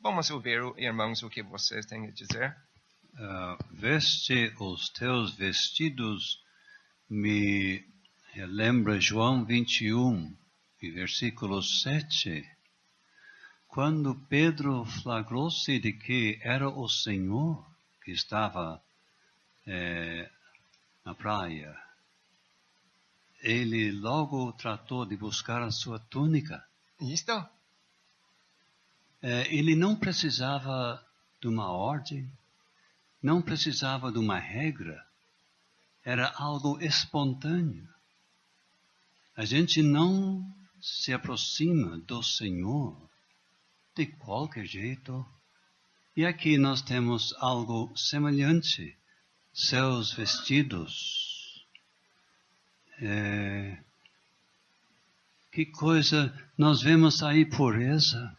vamos ouvir, irmãos, o que vocês têm a dizer? Veste os teus vestidos me Lembra João 21, e versículo 7, quando Pedro flagrou-se de que era o Senhor que estava na praia, ele logo tratou de buscar a sua túnica. Isto? Ele não precisava de uma ordem, não precisava de uma regra, era algo espontâneo. A gente não se aproxima do Senhor de qualquer jeito. E aqui nós temos algo semelhante. Seus vestidos. Que coisa, nós vemos aí pureza.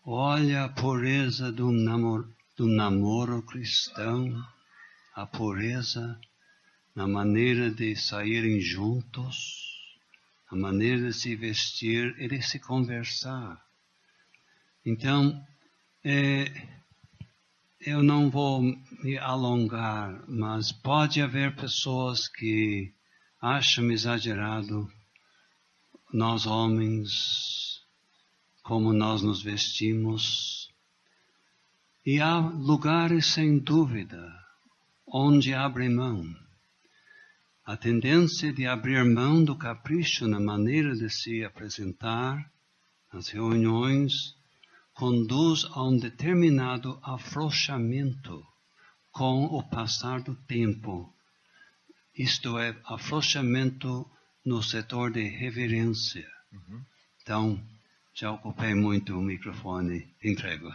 Olha a pureza do namoro cristão, a pureza na maneira de saírem juntos, a maneira de se vestir e de se conversar. Então, eu não vou me alongar, mas pode haver pessoas que acham exagerado nós homens, como nós nos vestimos. E há lugares, sem dúvida, onde abre mão. A tendência de abrir mão do capricho na maneira de se apresentar nas reuniões conduz a um determinado afrouxamento com o passar do tempo. Isto é, afrouxamento no setor de reverência. Então, já ocupei muito o microfone, entrego.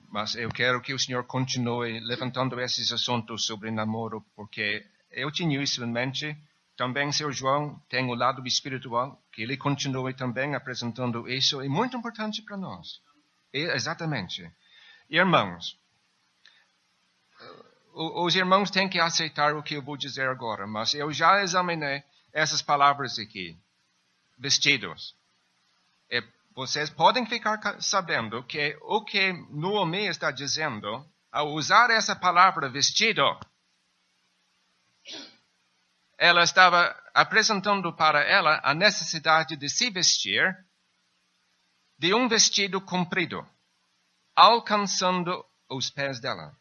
Mas eu quero que o senhor continue levantando esses assuntos sobre namoro, porque eu tinha isso em mente. Também, Sr. João, tem o lado espiritual, que ele continue também apresentando isso. É muito importante para nós. Exatamente. Irmãos, os irmãos têm que aceitar o que eu vou dizer agora, mas eu já examinei essas palavras aqui. Vestidos. Vocês podem ficar sabendo que o que Noemi está dizendo, ao usar essa palavra vestido, ela estava apresentando para ela a necessidade de se vestir de um vestido comprido, alcançando os pés dela.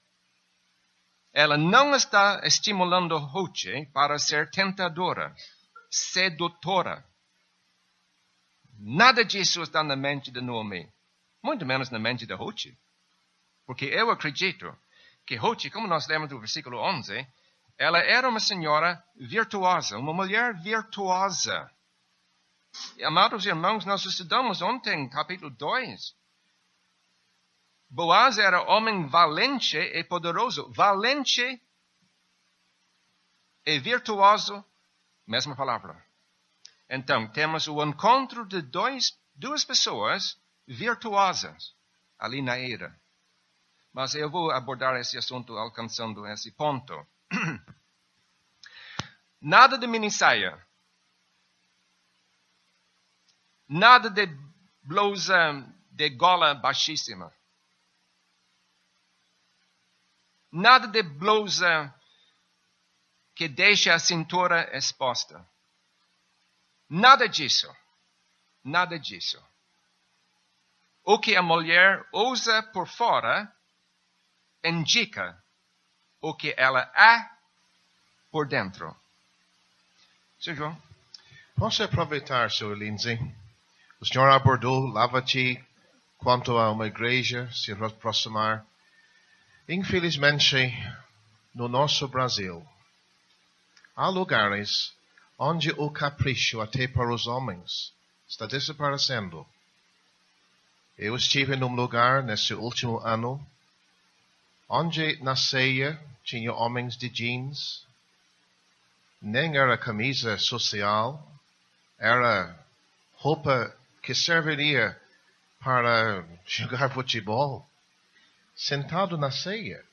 Ela não está estimulando Ruth para ser tentadora, sedutora. Nada disso está na mente de Noemi, muito menos na mente de Ruth. Porque eu acredito que Ruth, como nós lemos do versículo 11, ela era uma senhora virtuosa, uma mulher virtuosa. E, amados irmãos, nós estudamos ontem, capítulo 2. Boaz era homem valente e poderoso. Valente e virtuoso, mesma palavra. Então, temos o encontro de duas pessoas virtuosas ali na era. Mas eu vou abordar esse assunto alcançando esse ponto. Nada de minissaia. Nada de blusa de gola baixíssima. Nada de blusa que deixa a cintura exposta. Nada disso. Nada disso. O que a mulher usa por fora indica o que ela é por dentro. Sr. João? Posso aproveitar, Sr. Lindsay? O senhor abordou Lavati quanto a uma igreja se aproximar. Infelizmente, no nosso Brasil, há lugares onde o capricho até para os homens está desaparecendo. Eu estive num lugar nesse último ano onde na ceia tinha homens de jeans, nem era camisa social, era roupa que serviria para jogar futebol, sentado na ceia.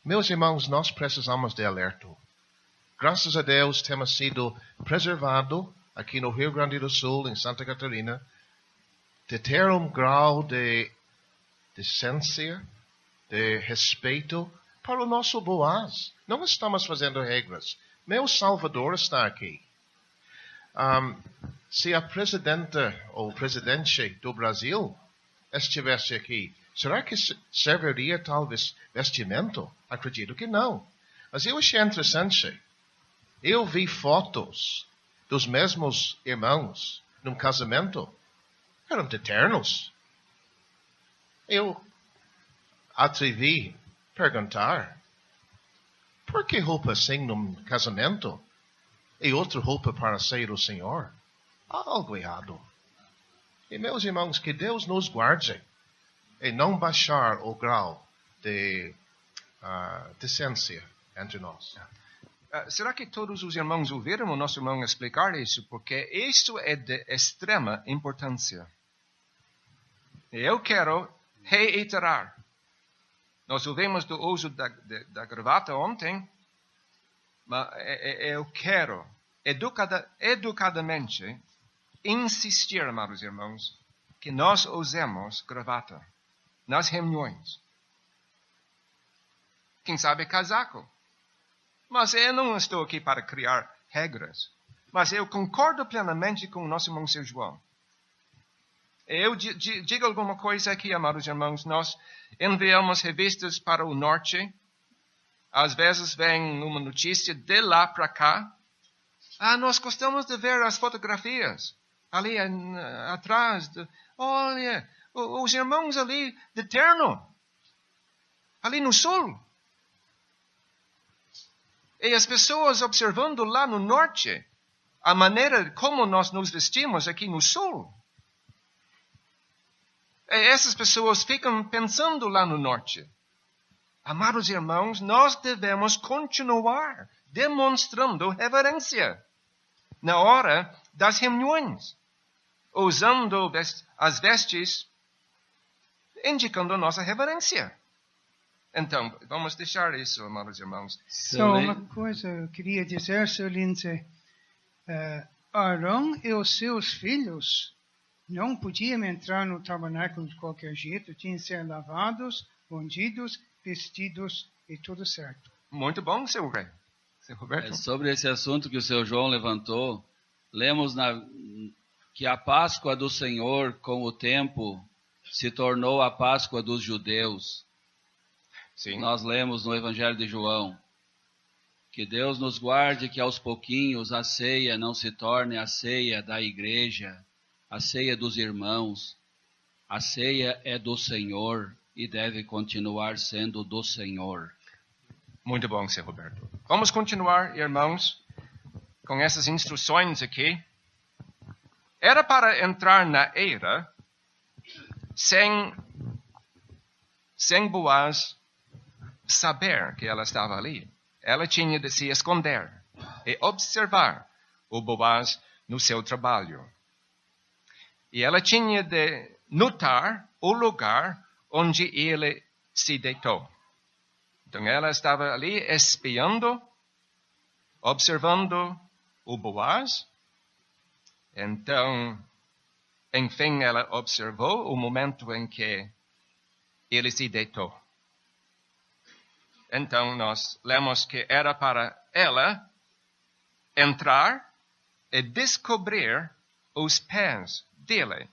Meus irmãos, nós precisamos de alerta. Graças a Deus temos sido preservados aqui no Rio Grande do Sul, em Santa Catarina, de ter um grau de decência, de respeito para o nosso Boaz. Não estamos fazendo regras. Meu Salvador está aqui. Se a presidenta ou presidente do Brasil estivesse aqui, será que serviria tal vestimento? Acredito que não. Mas eu achei interessante. Eu vi fotos dos mesmos irmãos num casamento. Eram eternos. Eu atrevi a perguntar: por que roupa assim num casamento e outra roupa para sair o Senhor? Há algo errado. E meus irmãos, que Deus nos guarde e não baixar o grau de decência entre nós. Será que todos os irmãos ouviram o nosso irmão explicar isso? Porque isso é de extrema importância. E eu quero reiterar. Nós ouvimos do uso da gravata ontem, mas eu quero educadamente insistir, amados irmãos, que nós usemos gravata nas reuniões. Quem sabe casaco. Mas eu não estou aqui para criar regras. Mas eu concordo plenamente com o nosso irmão Sr. João. Eu digo alguma coisa aqui, amados irmãos. Nós enviamos revistas para o norte. Às vezes vem uma notícia de lá para cá. Nós gostamos de ver as fotografias. Ali atrás. Olha, os irmãos ali de terno. Ali no sul. E as pessoas observando lá no norte a maneira como nós nos vestimos aqui no sul. E essas pessoas ficam pensando lá no norte. Amados irmãos, nós devemos continuar demonstrando reverência na hora das reuniões, usando as vestes, indicando nossa reverência. Então, vamos deixar isso, amados irmãos. Só uma coisa eu queria dizer, Sr. Lindsay. Arão e os seus filhos não podiam entrar no tabernáculo de qualquer jeito. Tinham que ser lavados, ungidos, vestidos e tudo certo. Muito bom, Sr. Rei. Sr. Roberto. Sobre esse assunto que o Sr. João levantou, lemos que a Páscoa do Senhor, com o tempo, se tornou a Páscoa dos judeus. Sim. Nós lemos no Evangelho de João que Deus nos guarde que aos pouquinhos a ceia não se torne a ceia da igreja, a ceia dos irmãos. A ceia é do Senhor e deve continuar sendo do Senhor. Muito bom, Sr. Roberto. Vamos continuar, irmãos, com essas instruções aqui. Era para entrar na eira sem Boaz saber que ela estava ali. Ela tinha de se esconder e observar o Boaz no seu trabalho. E ela tinha de notar o lugar onde ele se deitou. Então ela estava ali espiando, observando o Boaz. Então, enfim, ela observou o momento em que ele se deitou. Então, nós lemos que era para ela entrar e descobrir os pés dele.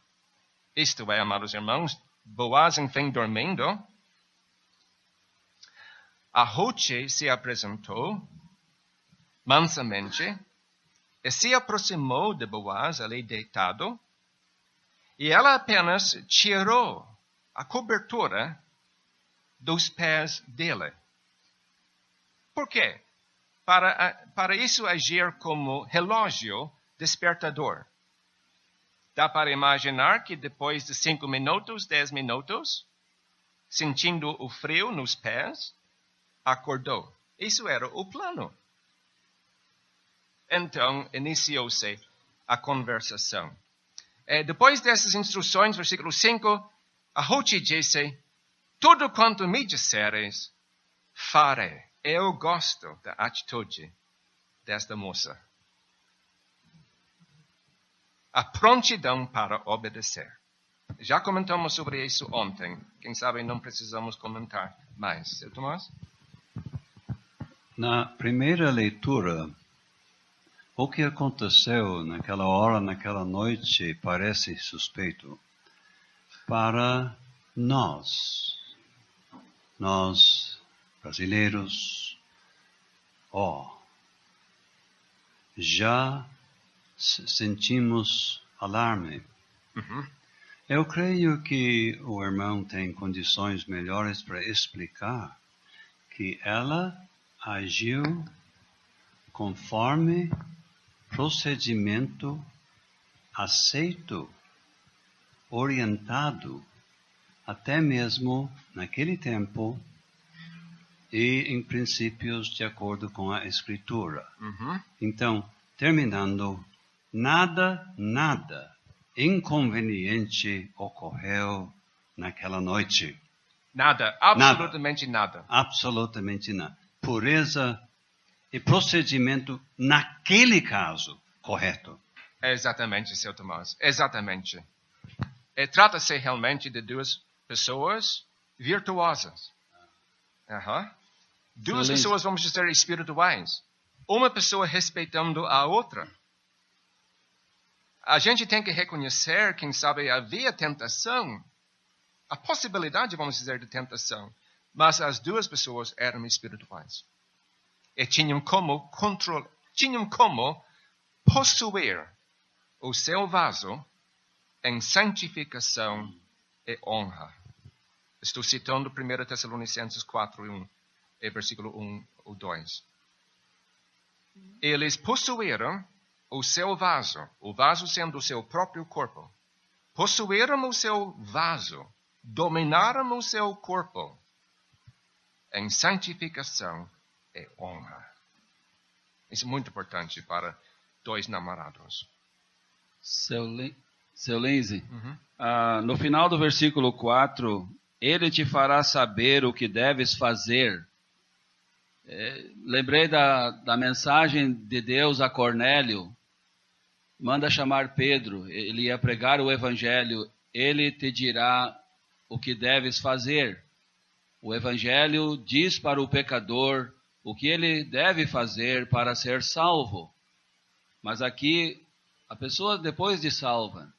Isto é, amados irmãos, Boaz, enfim, dormindo. A Ruth se apresentou mansamente e se aproximou de Boaz ali deitado. E ela apenas tirou a cobertura dos pés dele. Por quê? Para isso agir como relógio despertador. Dá para imaginar que depois de 5 minutos, 10 minutos, sentindo o frio nos pés, acordou. Isso era o plano. Então, iniciou-se a conversação. Depois dessas instruções, versículo 5, a Ruth disse: tudo quanto me disseres, farei. Eu gosto da atitude desta moça. A prontidão para obedecer. Já comentamos sobre isso ontem. Quem sabe não precisamos comentar mais. Seu Tomás? Na primeira leitura, o que aconteceu naquela hora, naquela noite, parece suspeito. Para nós brasileiros, já sentimos alarme. Eu creio que o irmão tem condições melhores para explicar que ela agiu conforme procedimento aceito, orientado, até mesmo naquele tempo e em princípios de acordo com a Escritura. Então, terminando, nada inconveniente ocorreu naquela noite. Nada, absolutamente nada. Absolutamente nada. Pureza e procedimento naquele caso correto. Exatamente, seu Tomás. Exatamente. Trata-se realmente de duas pessoas virtuosas. Duas pessoas, vamos dizer, espirituais. Uma pessoa respeitando a outra. A gente tem que reconhecer, quem sabe, havia tentação. A possibilidade, vamos dizer, de tentação. Mas as duas pessoas eram espirituais. E tinham como possuir o seu vaso em santificação e honra. Estou citando 1 Tessalonicenses 4:1, versículo 1 ou 2. Eles possuíram o seu vaso, o vaso sendo o seu próprio corpo. Possuíram o seu vaso, dominaram o seu corpo em santificação e honra. Isso é muito importante para dois namorados. Seu Lindsay, no final do versículo 4, ele te fará saber o que deves fazer. Lembrei da mensagem de Deus a Cornélio. Manda chamar Pedro, ele ia pregar o evangelho, ele te dirá o que deves fazer. O evangelho diz para o pecador o que ele deve fazer para ser salvo. Mas aqui, a pessoa depois de salva,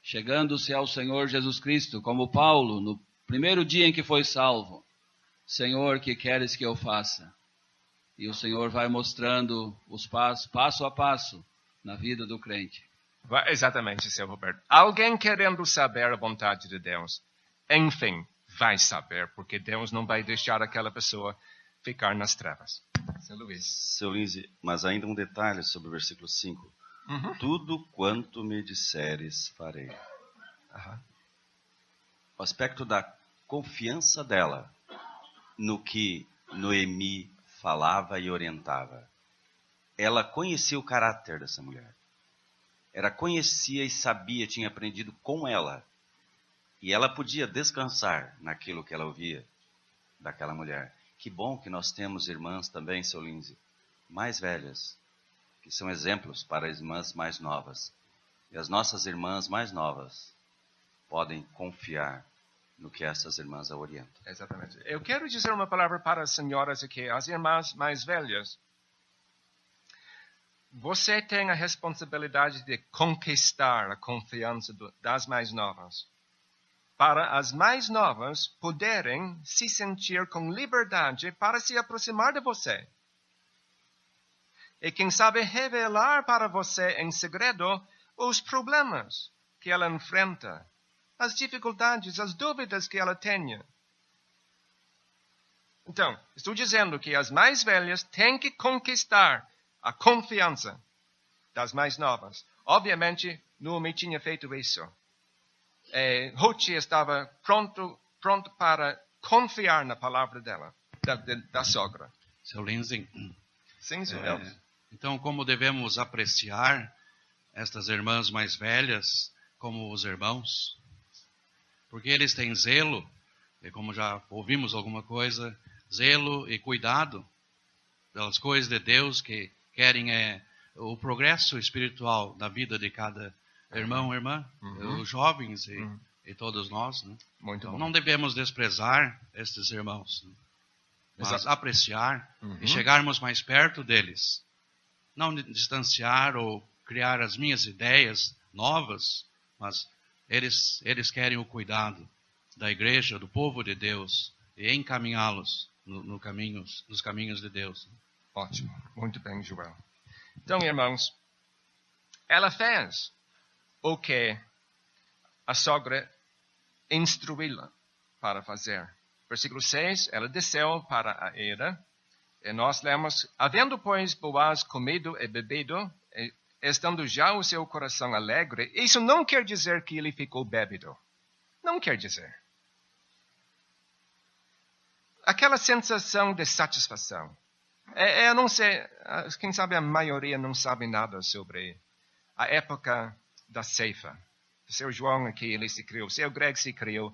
chegando-se ao Senhor Jesus Cristo, como Paulo, no primeiro dia em que foi salvo, Senhor, que queres que eu faça? E o Senhor vai mostrando os passos, passo a passo, na vida do crente. Exatamente, seu Roberto. Alguém querendo saber a vontade de Deus, enfim, vai saber, porque Deus não vai deixar aquela pessoa ficar nas trevas. Seu Luiz. Seu Lindsay, mas ainda um detalhe sobre o versículo 5. Tudo quanto me disseres, farei. O aspecto da confiança dela no que Noemi falava e orientava. Ela conhecia o caráter dessa mulher. Ela conhecia e sabia, tinha aprendido com ela. E ela podia descansar naquilo que ela ouvia daquela mulher. Que bom que nós temos irmãs também, seu Lindsay, mais velhas, que são exemplos para as irmãs mais novas. E as nossas irmãs mais novas podem confiar no que essas irmãs a orientam. Exatamente. Eu quero dizer uma palavra para as senhoras aqui, as irmãs mais velhas. Você tem a responsabilidade de conquistar a confiança das mais novas. Para as mais novas poderem se sentir com liberdade para se aproximar de você. E quem sabe revelar para você em segredo os problemas que ela enfrenta, as dificuldades, as dúvidas que ela tenha. Então, estou dizendo que as mais velhas têm que conquistar a confiança das mais novas. Obviamente, Noemi tinha feito isso. Ruth estava pronto para confiar na palavra dela, da sogra. Seu Lindsay. Sim, senhor. Então, como devemos apreciar estas irmãs mais velhas como os irmãos? Porque eles têm zelo, e como já ouvimos alguma coisa, zelo e cuidado pelas coisas de Deus, que querem o progresso espiritual da vida de cada irmão e irmã, os jovens e todos nós. Né? Muito então, bom. Não devemos desprezar estes irmãos. Né? mas apreciar e chegarmos mais perto deles. Não distanciar ou criar as minhas ideias novas, mas eles querem o cuidado da igreja, do povo de Deus, e encaminhá-los nos caminhos de Deus. Ótimo, muito bem, Joel. Então, irmãos, ela fez o que a sogra instruí-la para fazer. Versículo 6, ela desceu para a eira, e nós lemos, havendo, pois, Boaz comido e bebido, e estando já o seu coração alegre, isso não quer dizer que ele ficou bébido. Não quer dizer. Aquela sensação de satisfação. Eu não sei, quem sabe a maioria não sabe nada sobre a época da ceifa. O seu João aqui, ele se criou, o seu Greg se criou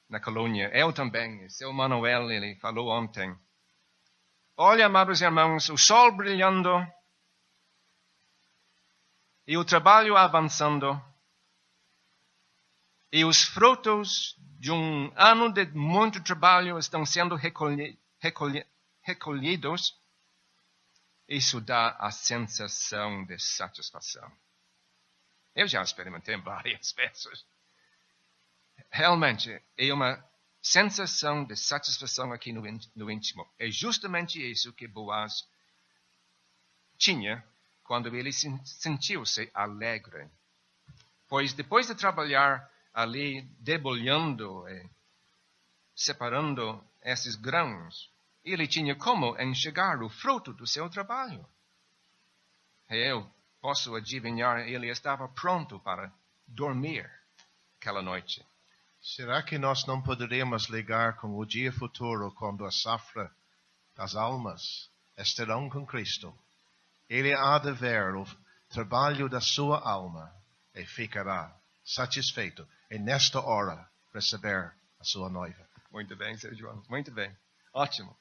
na colônia, eu também, o seu Manuel, ele falou ontem. Olha, amados irmãos, o sol brilhando e o trabalho avançando e os frutos de um ano de muito trabalho estão sendo recolhidos, isso dá a sensação de satisfação. Eu já experimentei várias vezes. Realmente, é uma sensação de satisfação aqui no íntimo. É justamente isso que Boaz tinha quando ele sentiu-se alegre. Pois depois de trabalhar ali, debulhando e separando esses grãos, ele tinha como enxergar o fruto do seu trabalho. Eu posso adivinhar, ele estava pronto para dormir aquela noite. Será que nós não poderíamos ligar com o dia futuro, quando a safra das almas estarão com Cristo? Ele há de ver o trabalho da sua alma e ficará satisfeito. E nesta hora receber a sua noiva. Muito bem, Sr. João. Muito bem. Ótimo.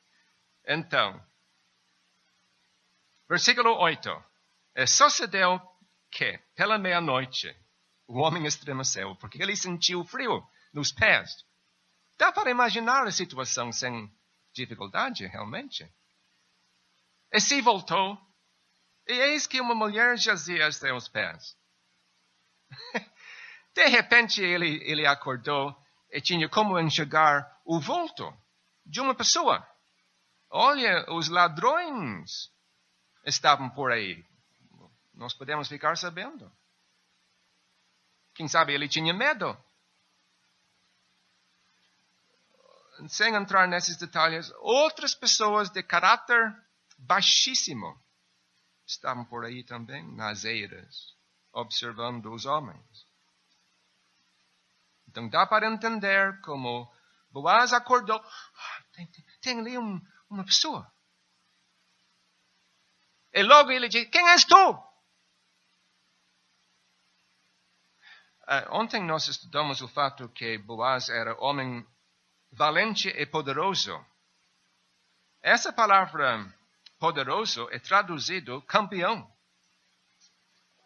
Então, versículo 8. E sucedeu que, pela meia-noite, o homem estremeceu, porque ele sentiu frio nos pés. Dá para imaginar a situação sem dificuldade, realmente. E se voltou, e eis que uma mulher jazia a seus pés. De repente ele acordou e tinha como enxergar o vulto de uma pessoa. Olha, os ladrões estavam por aí. Nós podemos ficar sabendo. Quem sabe ele tinha medo. Sem entrar nesses detalhes, outras pessoas de caráter baixíssimo estavam por aí também, nas eiras, observando os homens. Então dá para entender como Boaz acordou. Tem ali uma pessoa. E logo ele diz, quem és tu? Ontem nós estudamos o fato que Boaz era homem valente e poderoso. Essa palavra poderoso é traduzido campeão.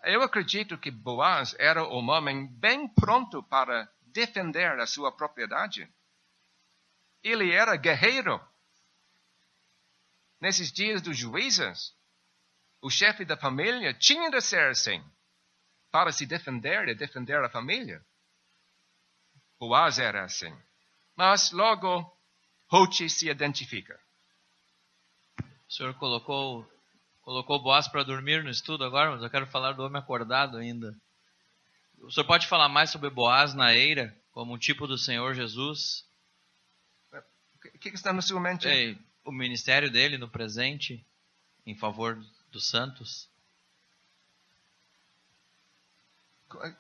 Eu acredito que Boaz era um homem bem pronto para defender a sua propriedade. Ele era guerreiro. Nesses dias dos juízes, o chefe da família tinha de ser assim, para se defender e defender a família. Boaz era assim. Mas logo, Ruth se identifica. O senhor colocou Boaz para dormir no estudo agora, mas eu quero falar do homem acordado ainda. O senhor pode falar mais sobre Boaz na eira, como um tipo do Senhor Jesus? O que está na sua mente? O ministério dele no presente, em favor dos santos.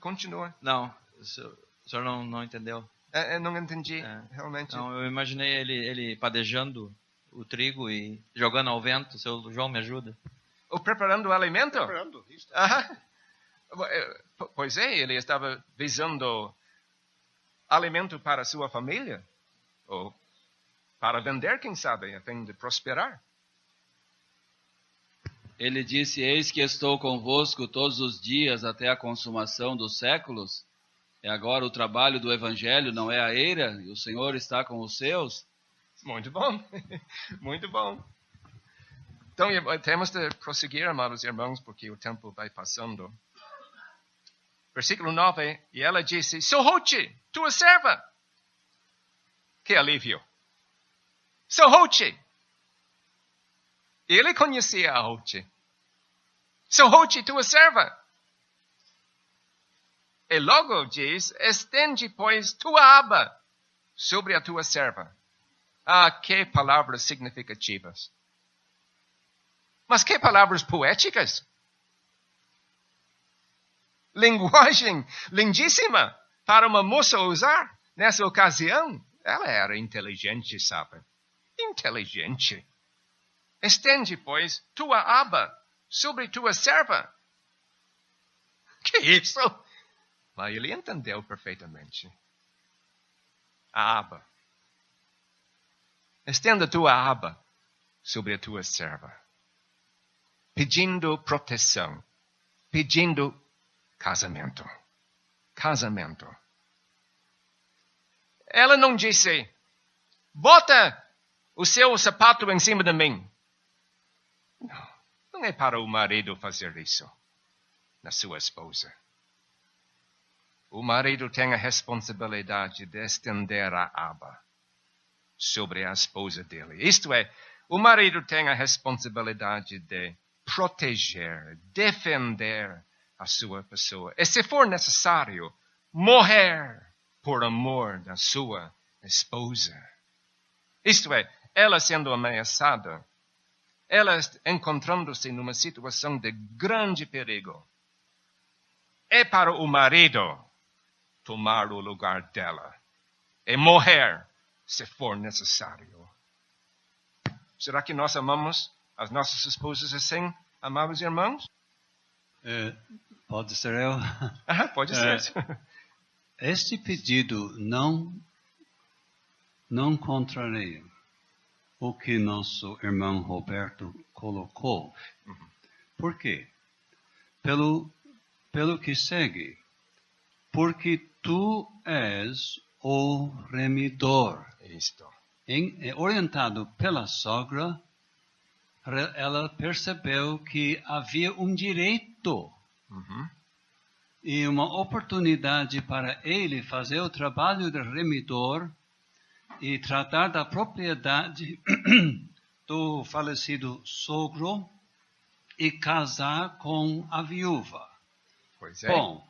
Continua. Não, o senhor não entendeu. Eu não entendi, realmente. Não, eu imaginei ele padejando o trigo e jogando ao vento. Seu João me ajuda. Ou preparando o alimento? Preparando, isso. Pois é, ele estava visando alimento para a sua família. Ou para vender, quem sabe, a fim de prosperar. Ele disse, eis que estou convosco todos os dias até a consumação dos séculos. E agora o trabalho do evangelho não é a eira, e o Senhor está com os seus. Muito bom. Muito bom. Então, temos de prosseguir, amados irmãos, porque o tempo vai passando. Versículo 9, e ela disse, sou Ruth, tua serva. Que alívio. Sou Ruth. Ele conhecia a Ruth. Sou Ruth, tua serva. E logo diz, estende, pois, tua aba sobre a tua serva. Ah, que palavras significativas. Mas que palavras poéticas. Linguagem lindíssima para uma moça usar nessa ocasião. Ela era inteligente, sabe? Inteligente. Estende, pois, tua aba sobre tua serva. Que isso? Mas ele entendeu perfeitamente. A aba. Estenda tua aba sobre a tua serva. Pedindo proteção. Pedindo casamento. Casamento. Ela não disse, bota o seu sapato em cima de mim. Não é para o marido fazer isso na sua esposa. O marido tem a responsabilidade de estender a aba sobre a esposa dele. Isto é, o marido tem a responsabilidade de proteger, defender a sua pessoa. E se for necessário, morrer por amor da sua esposa. Isto é, ela sendo ameaçada, ela encontrando-se numa situação de grande perigo. É para o marido tomar o lugar dela e morrer se for necessário. Será que nós amamos as nossas esposas assim, amados irmãos? Pode ser eu. Pode ser. Este pedido não contraria o que nosso irmão Roberto colocou. Por quê? Pelo que segue. Porque tu és o remidor. Isto. Orientado pela sogra, ela percebeu que havia um direito e uma oportunidade para ele fazer o trabalho de remidor e tratar da propriedade do falecido sogro e casar com a viúva. Pois é. Bom,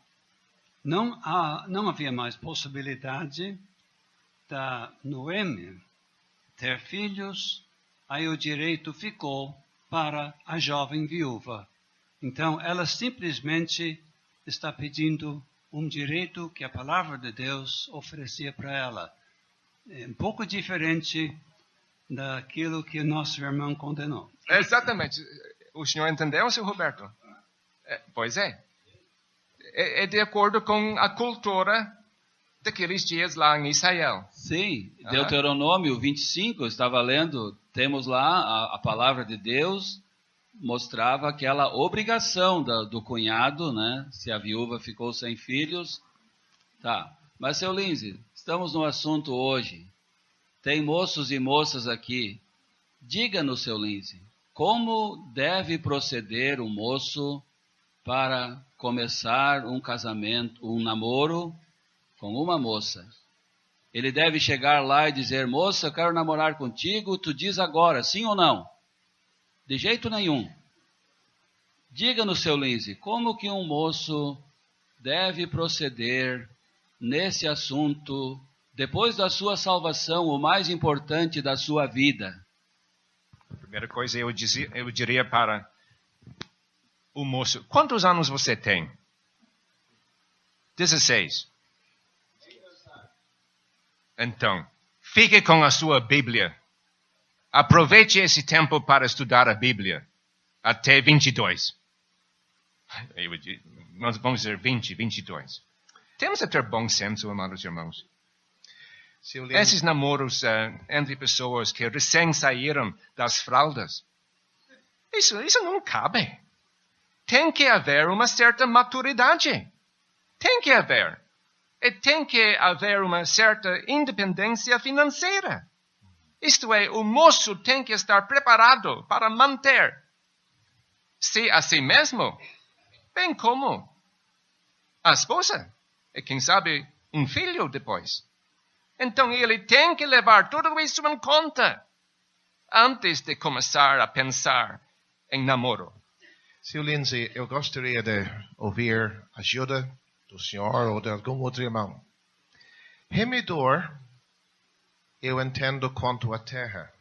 não havia mais possibilidade da Noemi ter filhos, aí o direito ficou para a jovem viúva. Então, ela simplesmente está pedindo um direito que a palavra de Deus oferecia para ela. É um pouco diferente daquilo que nosso irmão condenou. Exatamente. O senhor entendeu, seu Roberto? Pois é. É de acordo com a cultura daqueles dias lá em Israel. Sim, Deuteronômio 25, eu estava lendo, temos lá a palavra de Deus, mostrava aquela obrigação do cunhado, né? Se a viúva ficou sem filhos. Tá, mas seu Lindsay, estamos no assunto hoje. Tem moços e moças aqui. Diga-nos, seu Lindsay, como deve proceder um moço para começar um casamento, um namoro com uma moça? Ele deve chegar lá e dizer, moça, eu quero namorar contigo, tu diz agora, sim ou não? De jeito nenhum. Diga-nos, seu Lindsay, como que um moço deve proceder nesse assunto, depois da sua salvação, o mais importante da sua vida? A primeira coisa eu diria para o moço, quantos anos você tem? 16. Então, fique com a sua Bíblia. Aproveite esse tempo para estudar a Bíblia. Até 22. Nós vamos dizer 20, 22. Temos que ter bom senso, amados irmãos. Esses namoros entre pessoas que recém saíram das fraldas, isso não cabe. Tem que haver uma certa maturidade. Tem que haver. E tem que haver uma certa independência financeira. Isto é, o moço tem que estar preparado para manter-se a si mesmo, bem como a esposa, e quem sabe um filho depois. Então ele tem que levar tudo isso em conta antes de começar a pensar em namoro. Seu Lindsay, eu gostaria de ouvir ajuda do senhor ou de algum outro irmão. Remidor, eu entendo quanto à terra,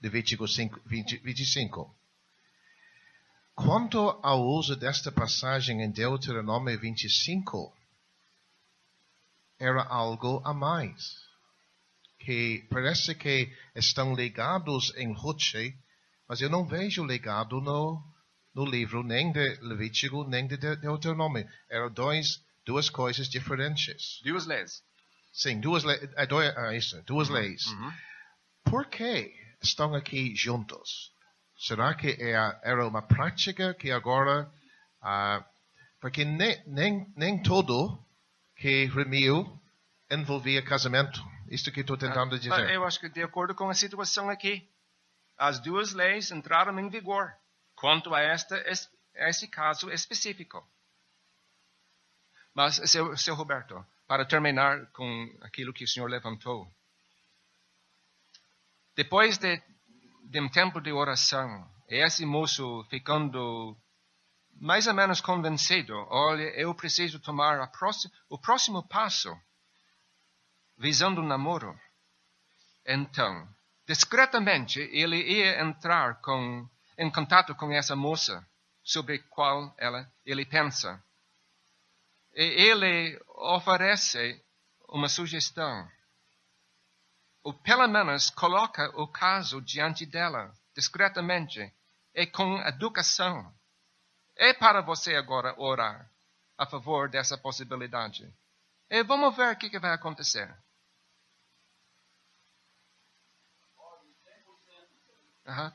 Levítico 25. Quanto ao uso desta passagem em Deuteronômio 25, era algo a mais, que parece que estão ligados em Ruth, mas eu não vejo ligado no livro nem de Levítico nem de Deuteronômio. Eram duas coisas diferentes. Duas leis. Sim, duas leis. Uhum. Por que estão aqui juntos? Será que era uma prática que agora... porque nem todo que remiu envolvia casamento. Isto que estou tentando dizer. Eu acho que de acordo com a situação aqui, as duas leis entraram em vigor quanto a esse caso específico. Mas, seu Roberto, para terminar com aquilo que o senhor levantou, depois de um tempo de oração, esse moço ficando mais ou menos convencido, olha, eu preciso tomar o próximo passo, visando o namoro. Então, discretamente, ele ia entrar em contato com essa moça, sobre qual ele pensa. E ele oferece uma sugestão. Ou pelo menos coloca o caso diante dela, discretamente, e com educação. É para você agora orar a favor dessa possibilidade. E vamos ver o que vai acontecer.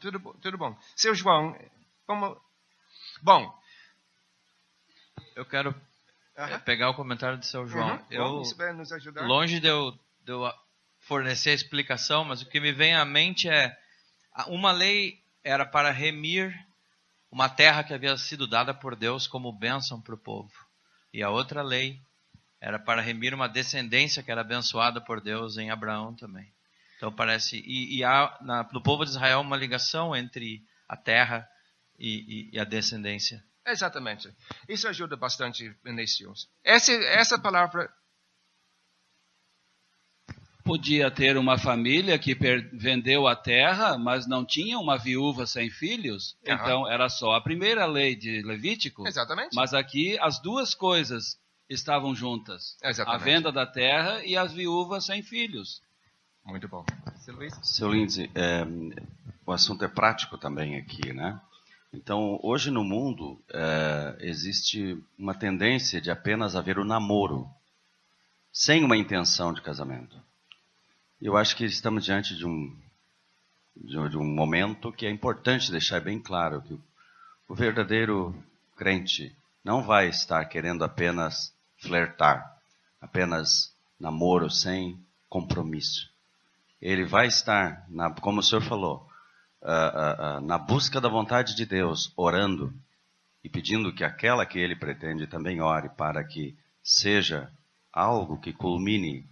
Tudo bom. Seu João, vamos... Bom. Eu quero pegar o comentário do seu João. Isso vai nos ajudar. Longe de eu fornecer a explicação, mas o que me vem à mente é: uma lei era para remir uma terra que havia sido dada por Deus como bênção para o povo. E a outra lei era para remir uma descendência que era abençoada por Deus em Abraão também. Então parece... E há no povo de Israel uma ligação entre a terra e a descendência. Exatamente. Isso ajuda bastante, Vinícius. Essa palavra... Podia ter uma família que vendeu a terra, mas não tinha uma viúva sem filhos. Uhum. Então era só a primeira lei de Levítico. Exatamente. Mas aqui as duas coisas estavam juntas. Exatamente. A venda da terra e as viúvas sem filhos. Muito bom. Seu Lindsay, o assunto é prático também aqui, né? Então, hoje no mundo, existe uma tendência de apenas haver o namoro, sem uma intenção de casamento. Eu acho que estamos diante de um momento que é importante deixar bem claro que o verdadeiro crente não vai estar querendo apenas flertar, apenas namoro sem compromisso. Ele vai estar, como o senhor falou, na busca da vontade de Deus, orando e pedindo que aquela que ele pretende também ore para que seja algo que culmine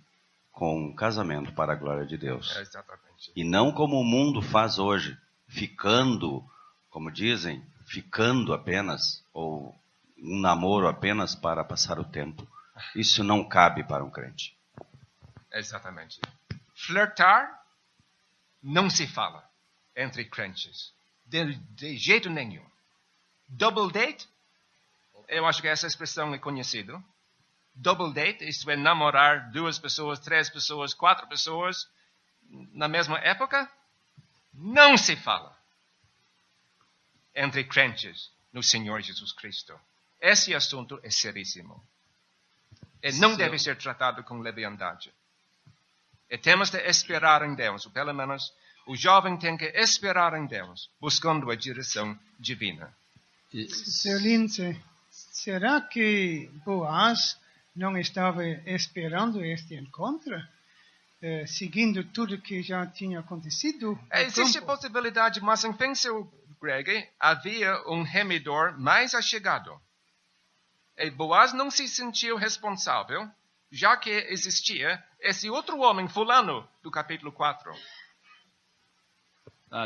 com um casamento para a glória de Deus. Exatamente. E não como o mundo faz hoje, ficando, como dizem, ficando apenas, ou um namoro apenas para passar o tempo. Isso não cabe para um crente. Exatamente. Flertar não se fala entre crentes. De jeito nenhum. Double date, eu acho que essa expressão é conhecida. Double date, isto é namorar 2 pessoas, 3 pessoas, 4 pessoas na mesma época, não se fala entre crentes no Senhor Jesus Cristo. Esse assunto é seríssimo. E não deve ser tratado com leviandade. E temos de esperar em Deus, ou pelo menos o jovem tem que esperar em Deus, buscando a direção divina. Seu Lindsay, será que Boaz não estava esperando este encontro? seguindo tudo que já tinha acontecido. Existe a possibilidade, mas em pensão, Greg, havia um remidor mais achegado. E Boaz não se sentiu responsável, já que existia esse outro homem, fulano, do capítulo 4.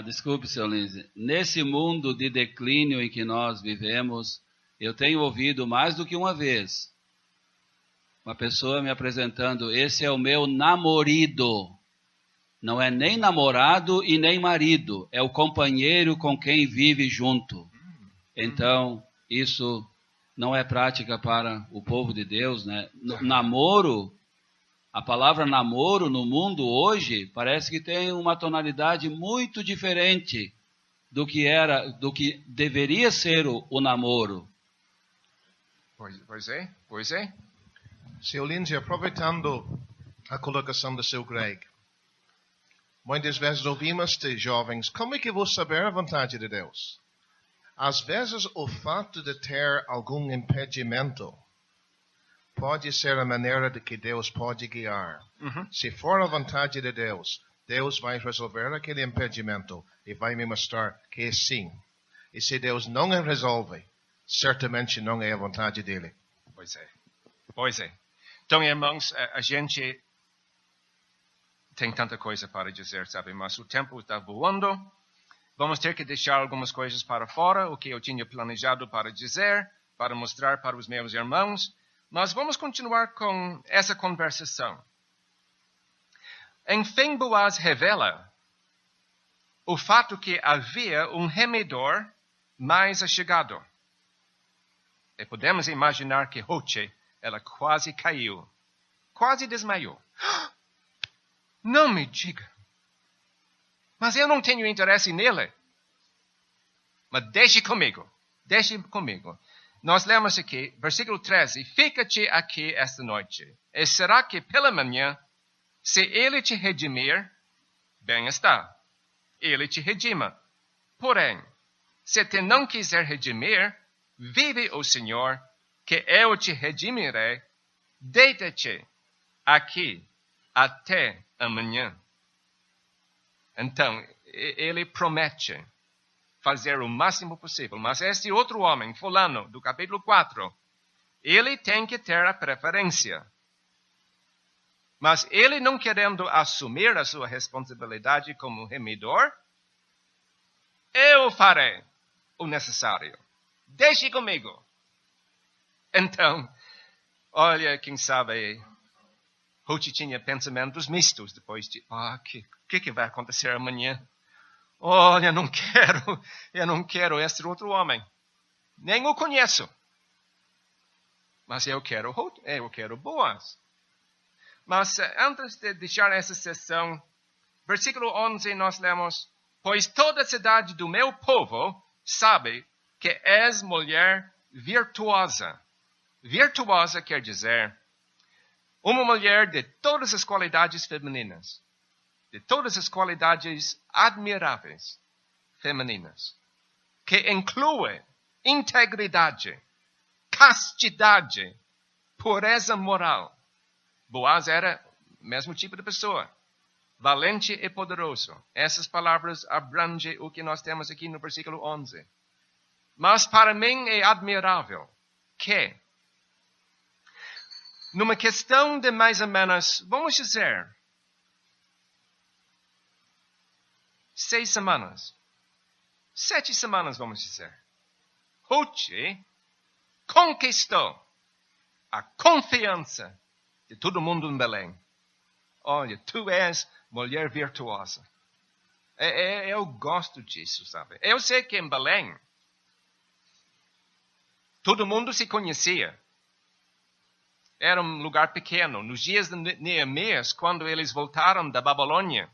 Desculpe, seu Lindsay. Nesse mundo de declínio em que nós vivemos, eu tenho ouvido mais do que uma vez uma pessoa me apresentando: esse é o meu namorido. Não é nem namorado e nem marido, é o companheiro com quem vive junto. Então, isso não é prática para o povo de Deus, né? Namoro, a palavra namoro no mundo hoje parece que tem uma tonalidade muito diferente do que deveria ser o namoro. Pois é. Seu Lindsay, aproveitando a colocação do seu Greg, muitas vezes ouvimos de jovens: como é que vou saber a vontade de Deus? Às vezes o fato de ter algum impedimento pode ser a maneira de que Deus pode guiar. Se for a vontade de Deus, Deus vai resolver aquele impedimento e vai me mostrar que é sim. E se Deus não resolve, certamente não é a vontade dele. Pois é. Então, irmãos, a gente tem tanta coisa para dizer, sabe? Mas o tempo está voando. Vamos ter que deixar algumas coisas para fora, o que eu tinha planejado para dizer, para mostrar para os meus irmãos. Mas vamos continuar com essa conversação. Enfim, Boaz revela o fato que havia um remidor mais achegado. E podemos imaginar que Ruth, ela quase caiu, quase desmaiou. Não me diga. Mas eu não tenho interesse nele. Mas deixe comigo. Nós lemos aqui, versículo 13. Fica-te aqui esta noite. E será que pela manhã, se ele te redimir, bem está. Ele te redima. Porém, se te não quiser redimir, vive o Senhor, que eu te redimirei. Deita-te aqui até amanhã. Então, ele promete fazer o máximo possível. Mas este outro homem, fulano, do capítulo 4, ele tem que ter a preferência. Mas ele não querendo assumir a sua responsabilidade como remidor, eu farei o necessário. Deixe comigo. Então, olha, quem sabe, Ruth tinha pensamentos mistos depois de, o que vai acontecer amanhã? Olha, eu não quero este outro homem. Nem o conheço. Mas eu quero Ruth, eu quero Boaz. Mas antes de deixar essa sessão, versículo 11 nós lemos: pois toda a cidade do meu povo sabe que és mulher virtuosa. Virtuosa quer dizer uma mulher de todas as qualidades femininas, de todas as qualidades admiráveis femininas, que inclui integridade, castidade, pureza moral. Boaz era o mesmo tipo de pessoa, valente e poderoso. Essas palavras abrangem o que nós temos aqui no versículo 11. Mas para mim é admirável que, numa questão de mais ou menos, vamos dizer, 6 semanas, 7 semanas, vamos dizer, Ruth conquistou a confiança de todo mundo em Belém. Olha, tu és mulher virtuosa. Eu gosto disso, sabe? Eu sei que em Belém, todo mundo se conhecia. Era um lugar pequeno. Nos dias de Neemias, quando eles voltaram da Babilônia,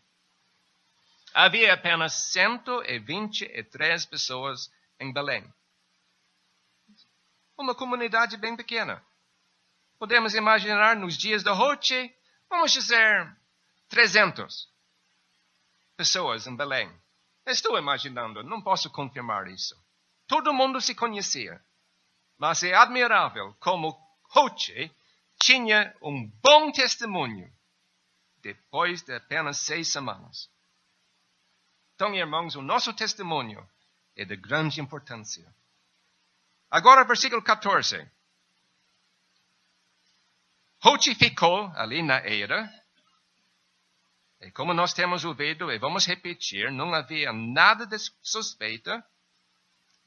havia apenas 123 pessoas em Belém. Uma comunidade bem pequena. Podemos imaginar nos dias da Ruth, vamos dizer, 300 pessoas em Belém. Estou imaginando, não posso confirmar isso. Todo mundo se conhecia. Mas é admirável como Ruth tinha um bom testemunho depois de apenas 6 semanas. Então, irmãos, o nosso testemunho é de grande importância. Agora, versículo 14. Ruth ficou ali na eira. E como nós temos ouvido, e vamos repetir, não havia nada de suspeita,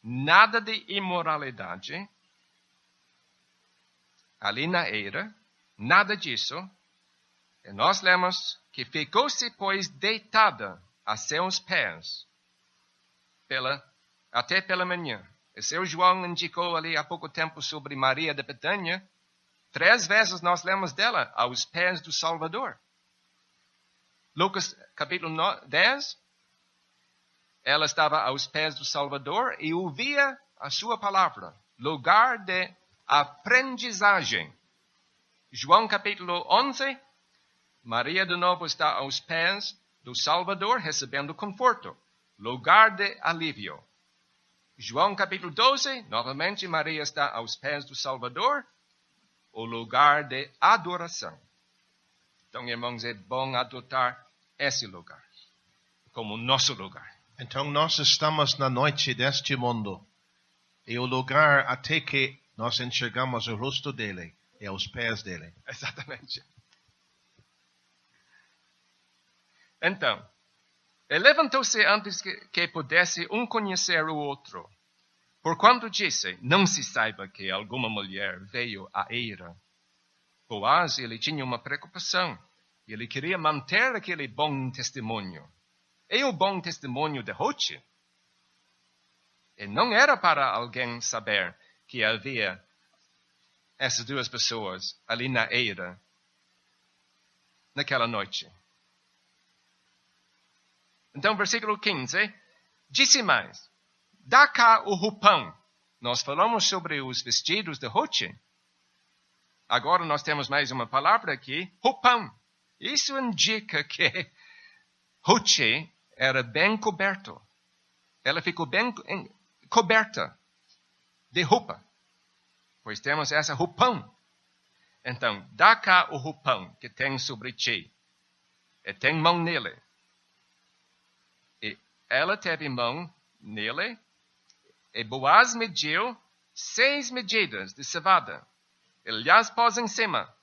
nada de imoralidade. Ali na eira, nada disso. E nós lemos que ficou-se, pois, deitada a seus pés, até pela manhã. E seu João indicou ali há pouco tempo sobre Maria de Betânia. 3 vezes nós lemos dela aos pés do Salvador. Lucas capítulo 10, ela estava aos pés do Salvador e ouvia a sua palavra, lugar de aprendizagem. João capítulo 11, Maria de novo está aos pés do Salvador recebendo conforto, lugar de alívio. João capítulo 12, novamente Maria está aos pés do Salvador, o lugar de adoração. Então, irmãos, é bom adotar esse lugar como nosso lugar. Então nós estamos na noite deste mundo. E o lugar até que nós enxergamos o rosto dele é aos pés dele. Exatamente. Então, ele levantou-se antes que pudesse um conhecer o outro. Porquanto disse, não se saiba que alguma mulher veio à eira. Boaz, ele tinha uma preocupação. Ele queria manter aquele bom testemunho. E o bom testemunho de Ruth. E não era para alguém saber que havia essas 2 pessoas ali na eira naquela noite. Então, versículo 15, disse mais, dá cá o roupão. Nós falamos sobre os vestidos de Ruth. Agora nós temos mais uma palavra aqui, roupão. Isso indica que Ruth era bem coberto. Ela ficou bem coberta de roupa. Pois temos essa roupão. Então, dá cá o roupão que tem sobre ti. E tem mão nele. E ela teve mão nele. E Boaz mediu 6 medidas de cevada. Ele as pôs em cima.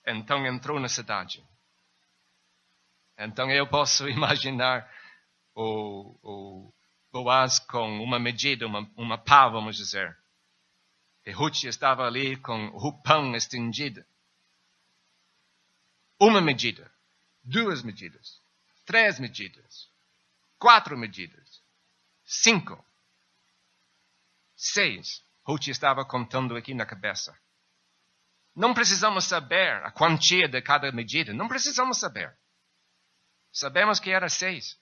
Então entrou na cidade. Então eu posso imaginar o Boaz com uma medida, uma pá, vamos dizer. E Ruth estava ali com o roupão estendido. 1 medida, 2 medidas, 3 medidas, 4 medidas, 5, 6. Ruth estava contando aqui na cabeça. Não precisamos saber a quantia de cada medida. Não precisamos saber. Sabemos que era 6.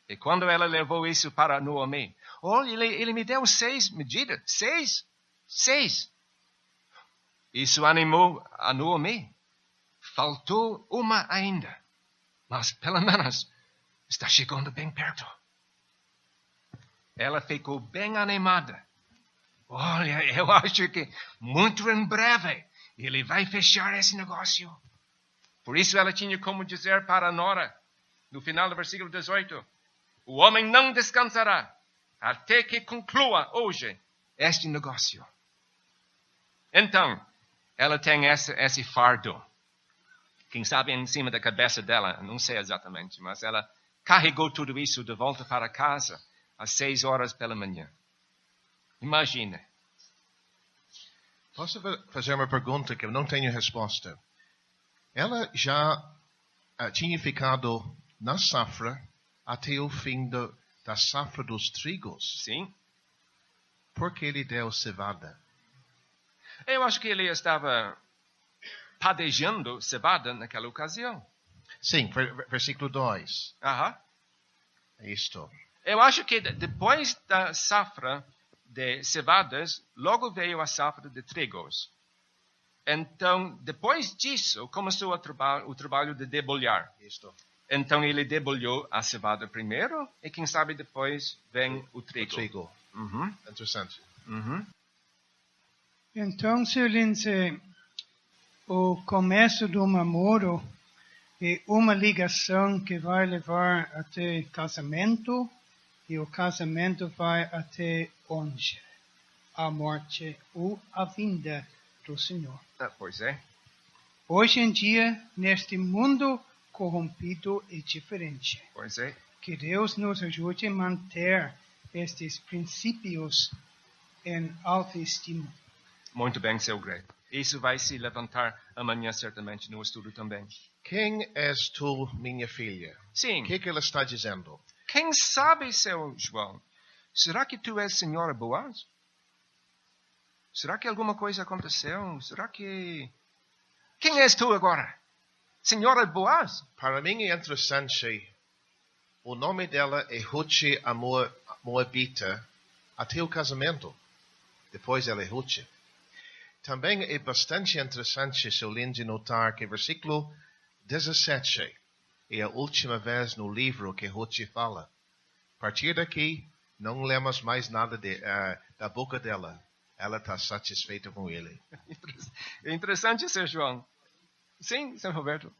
E quando ela levou isso para Noemi, olha, ele me deu 6 medidas. 6. Isso animou a Noemi. Faltou uma ainda. Mas pelo menos está chegando bem perto. Ela ficou bem animada. Olha, eu acho que muito em breve ele vai fechar esse negócio. Por isso ela tinha como dizer para a nora, no final do versículo 18, o homem não descansará até que conclua hoje este negócio. Então, ela tem esse fardo. Quem sabe em cima da cabeça dela, não sei exatamente, mas ela carregou tudo isso de volta para casa às 6 horas pela manhã. Imagina. Posso fazer uma pergunta que eu não tenho resposta? Ela já tinha ficado na safra até o fim da safra dos trigos. Sim. Por que ele deu cevada? Eu acho que ele estava padejando cevada naquela ocasião. Sim, versículo 2. Aham. É isto. Eu acho que depois da safra de cevadas, logo veio a safra de trigos. Então, depois disso, começou o trabalho de debulhar. Isto. Então, ele debulhou a cevada primeiro, e quem sabe depois vem o trigo. O trigo. Uhum. Interessante. Uhum. Então, Sr. Lindsay, o começo do namoro é uma ligação que vai levar até casamento, e o casamento vai até onde? A morte ou a vinda do Senhor. Pois é. Hoje em dia, neste mundo corrompido, é diferente. Pois é. Que Deus nos ajude a manter estes princípios em alta estima. Muito bem, seu Greg. Isso vai se levantar amanhã, certamente, no estudo também. Quem és tu, minha filha? Sim. O que ele está dizendo? Quem sabe, seu João? Será que tu és senhora Boaz? Será que alguma coisa aconteceu? Será que... Quem és tu agora? Senhora Boaz? Para mim é interessante. O nome dela é Ruth a Moabita até o casamento. Depois ela é Ruth. Também é bastante interessante, seu Lindsay, notar que versículo 17 é a última vez no livro que Ruth fala. A partir daqui, não lemos mais nada da boca dela. Ela está satisfeita com ele. É interessante, seu João. Sim, seu Roberto.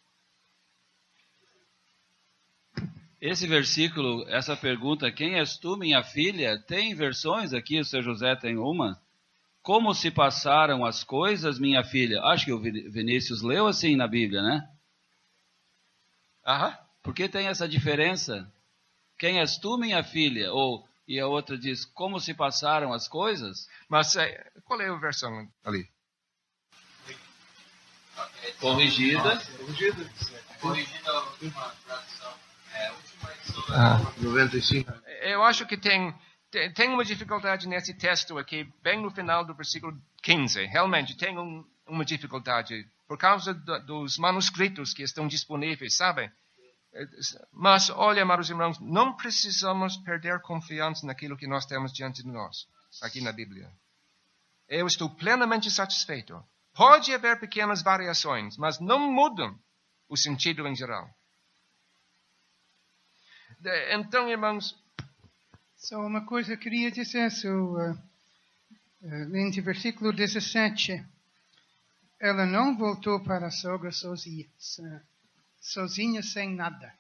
Esse versículo, essa pergunta, quem és tu, minha filha? Tem versões aqui, o seu José tem uma. Como se passaram as coisas, minha filha? Acho que o Vinícius leu assim na Bíblia, né? Aham. Por que tem essa diferença? Quem és tu, minha filha? E a outra diz, como se passaram as coisas? Mas qual é a versão ali? Corrigida. Corrigida a última tradução. É a última edição. 95. Eu acho que tem uma dificuldade nesse texto aqui, bem no final do versículo 15. Realmente tem uma dificuldade por causa dos manuscritos que estão disponíveis, sabe? Mas, olha, amados irmãos, não precisamos perder confiança naquilo que nós temos diante de nós, aqui na Bíblia. Eu estou plenamente satisfeito. Pode haver pequenas variações, mas não mudam o sentido em geral. Então, irmãos... Só uma coisa eu queria dizer, Lindsay, versículo 17. Ela não voltou para a sogra sozinha sem nada.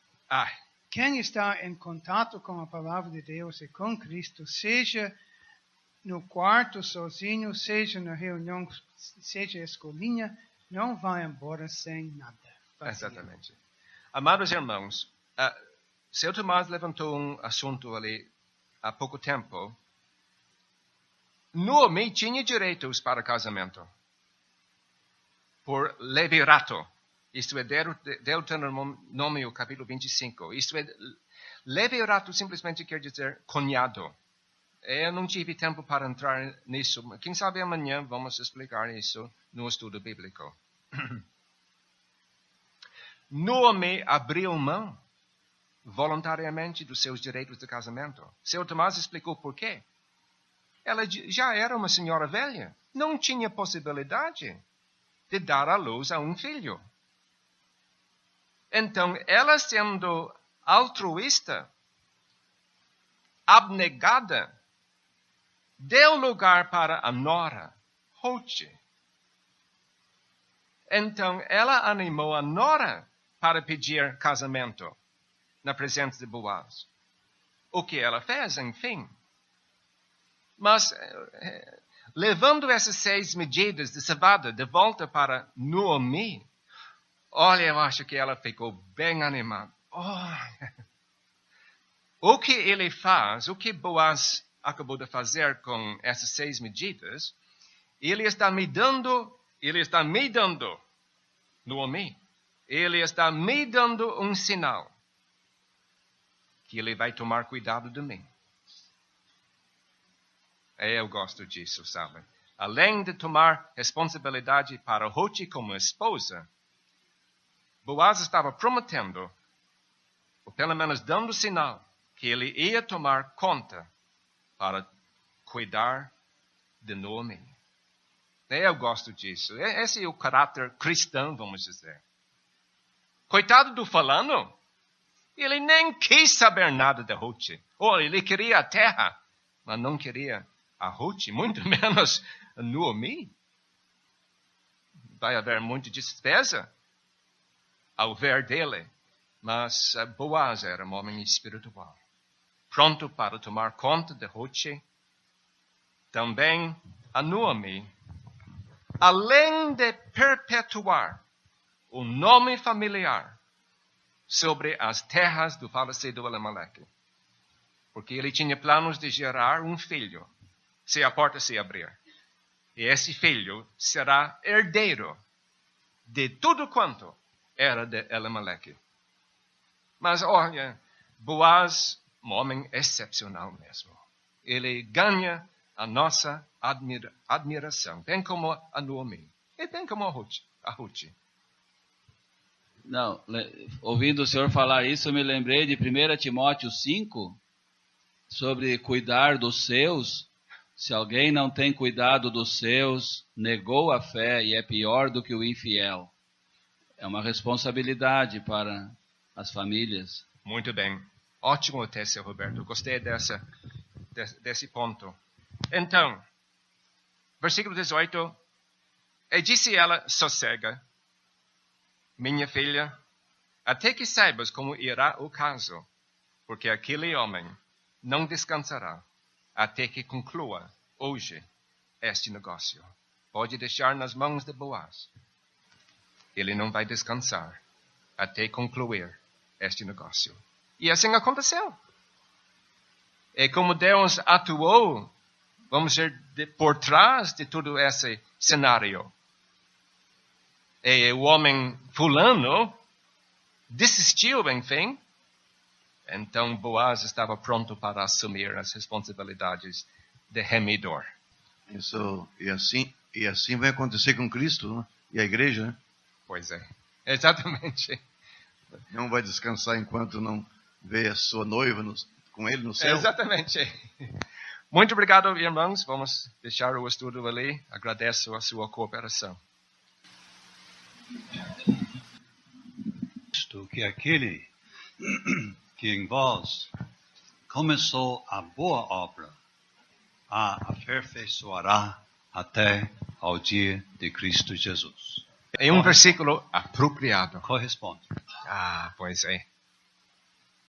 Quem está em contato com a palavra de Deus e com Cristo, seja no quarto sozinho, seja na reunião, seja escolinha, não vai embora sem nada. Exatamente. Amados irmãos, seu Tomás levantou um assunto ali há pouco tempo. Noemi tinha direitos para casamento. Por levirato. Isto é, Deuteronômio capítulo 25. Isto é, levirato simplesmente quer dizer cunhado. Eu não tive tempo para entrar nisso. Quem sabe amanhã vamos explicar isso no estudo bíblico. Noemi abriu mão voluntariamente dos seus direitos de casamento. Seu Tomás explicou por quê. Ela já era uma senhora velha. Não tinha possibilidade de dar à luz a um filho. Então, ela sendo altruísta, abnegada, deu lugar para a nora, Ruth. Então, ela animou a nora para pedir casamento na presença de Boaz. O que ela fez, enfim. Mas, levando essas 6 medidas de cevada de volta para Noemi, olha, eu acho que ela ficou bem animada. O que ele faz, o que Boaz acabou de fazer com essas 6 medidas, ele está me dando, Noemi, ele está me dando um sinal que ele vai tomar cuidado de mim. Eu gosto disso, sabe? Além de tomar responsabilidade para Ruth como esposa, Boaz estava prometendo, ou pelo menos dando sinal, que ele ia tomar conta para cuidar de Noemi. Eu gosto disso. Esse é o caráter cristão, vamos dizer. Coitado do fulano, ele nem quis saber nada de Ruth. Ele queria a terra, mas não queria a Ruth, muito menos a Noemi. vai haver muita despesa ao ver dele. Mas Boaz era um homem espiritual, pronto para tomar conta de Ruth. Também a Noemi, além de perpetuar o nome familiar sobre as terras do falecido Elimeleque, porque ele tinha planos de gerar um filho, se a porta se abrir. E esse filho será herdeiro de tudo quanto era de Elimeleque. Mas olha, Boaz, um homem excepcional mesmo. Ele ganha a nossa admiração, bem como a Noemi e bem como a Ruth. Não, ouvindo o senhor falar isso, eu me lembrei de 1 Timóteo 5, sobre cuidar dos seus. Se alguém não tem cuidado dos seus, negou a fé e é pior do que o infiel. É uma responsabilidade para as famílias. Muito bem. Ótimo texto, Roberto. Gostei desse ponto. Então, versículo 18. E disse ela, sossega, minha filha, até que saibas como irá o caso, porque aquele homem não descansará até que conclua hoje este negócio. Pode deixar nas mãos de Boaz. Ele não vai descansar até concluir este negócio. E assim aconteceu. E como Deus atuou, vamos dizer, por trás de todo esse cenário. E o homem fulano desistiu, enfim. Então Boaz estava pronto para assumir as responsabilidades de remidor. Isso, e assim vai acontecer com Cristo, né? E a igreja, né? Pois é, exatamente. Não vai descansar enquanto não vê a sua noiva com ele no céu. Exatamente. Muito obrigado, irmãos. Vamos deixar o estudo ali. Agradeço a sua cooperação. Que aquele que em vós começou a boa obra, a aperfeiçoará até ao dia de Cristo Jesus. É um versículo apropriado. Corresponde. Pois é.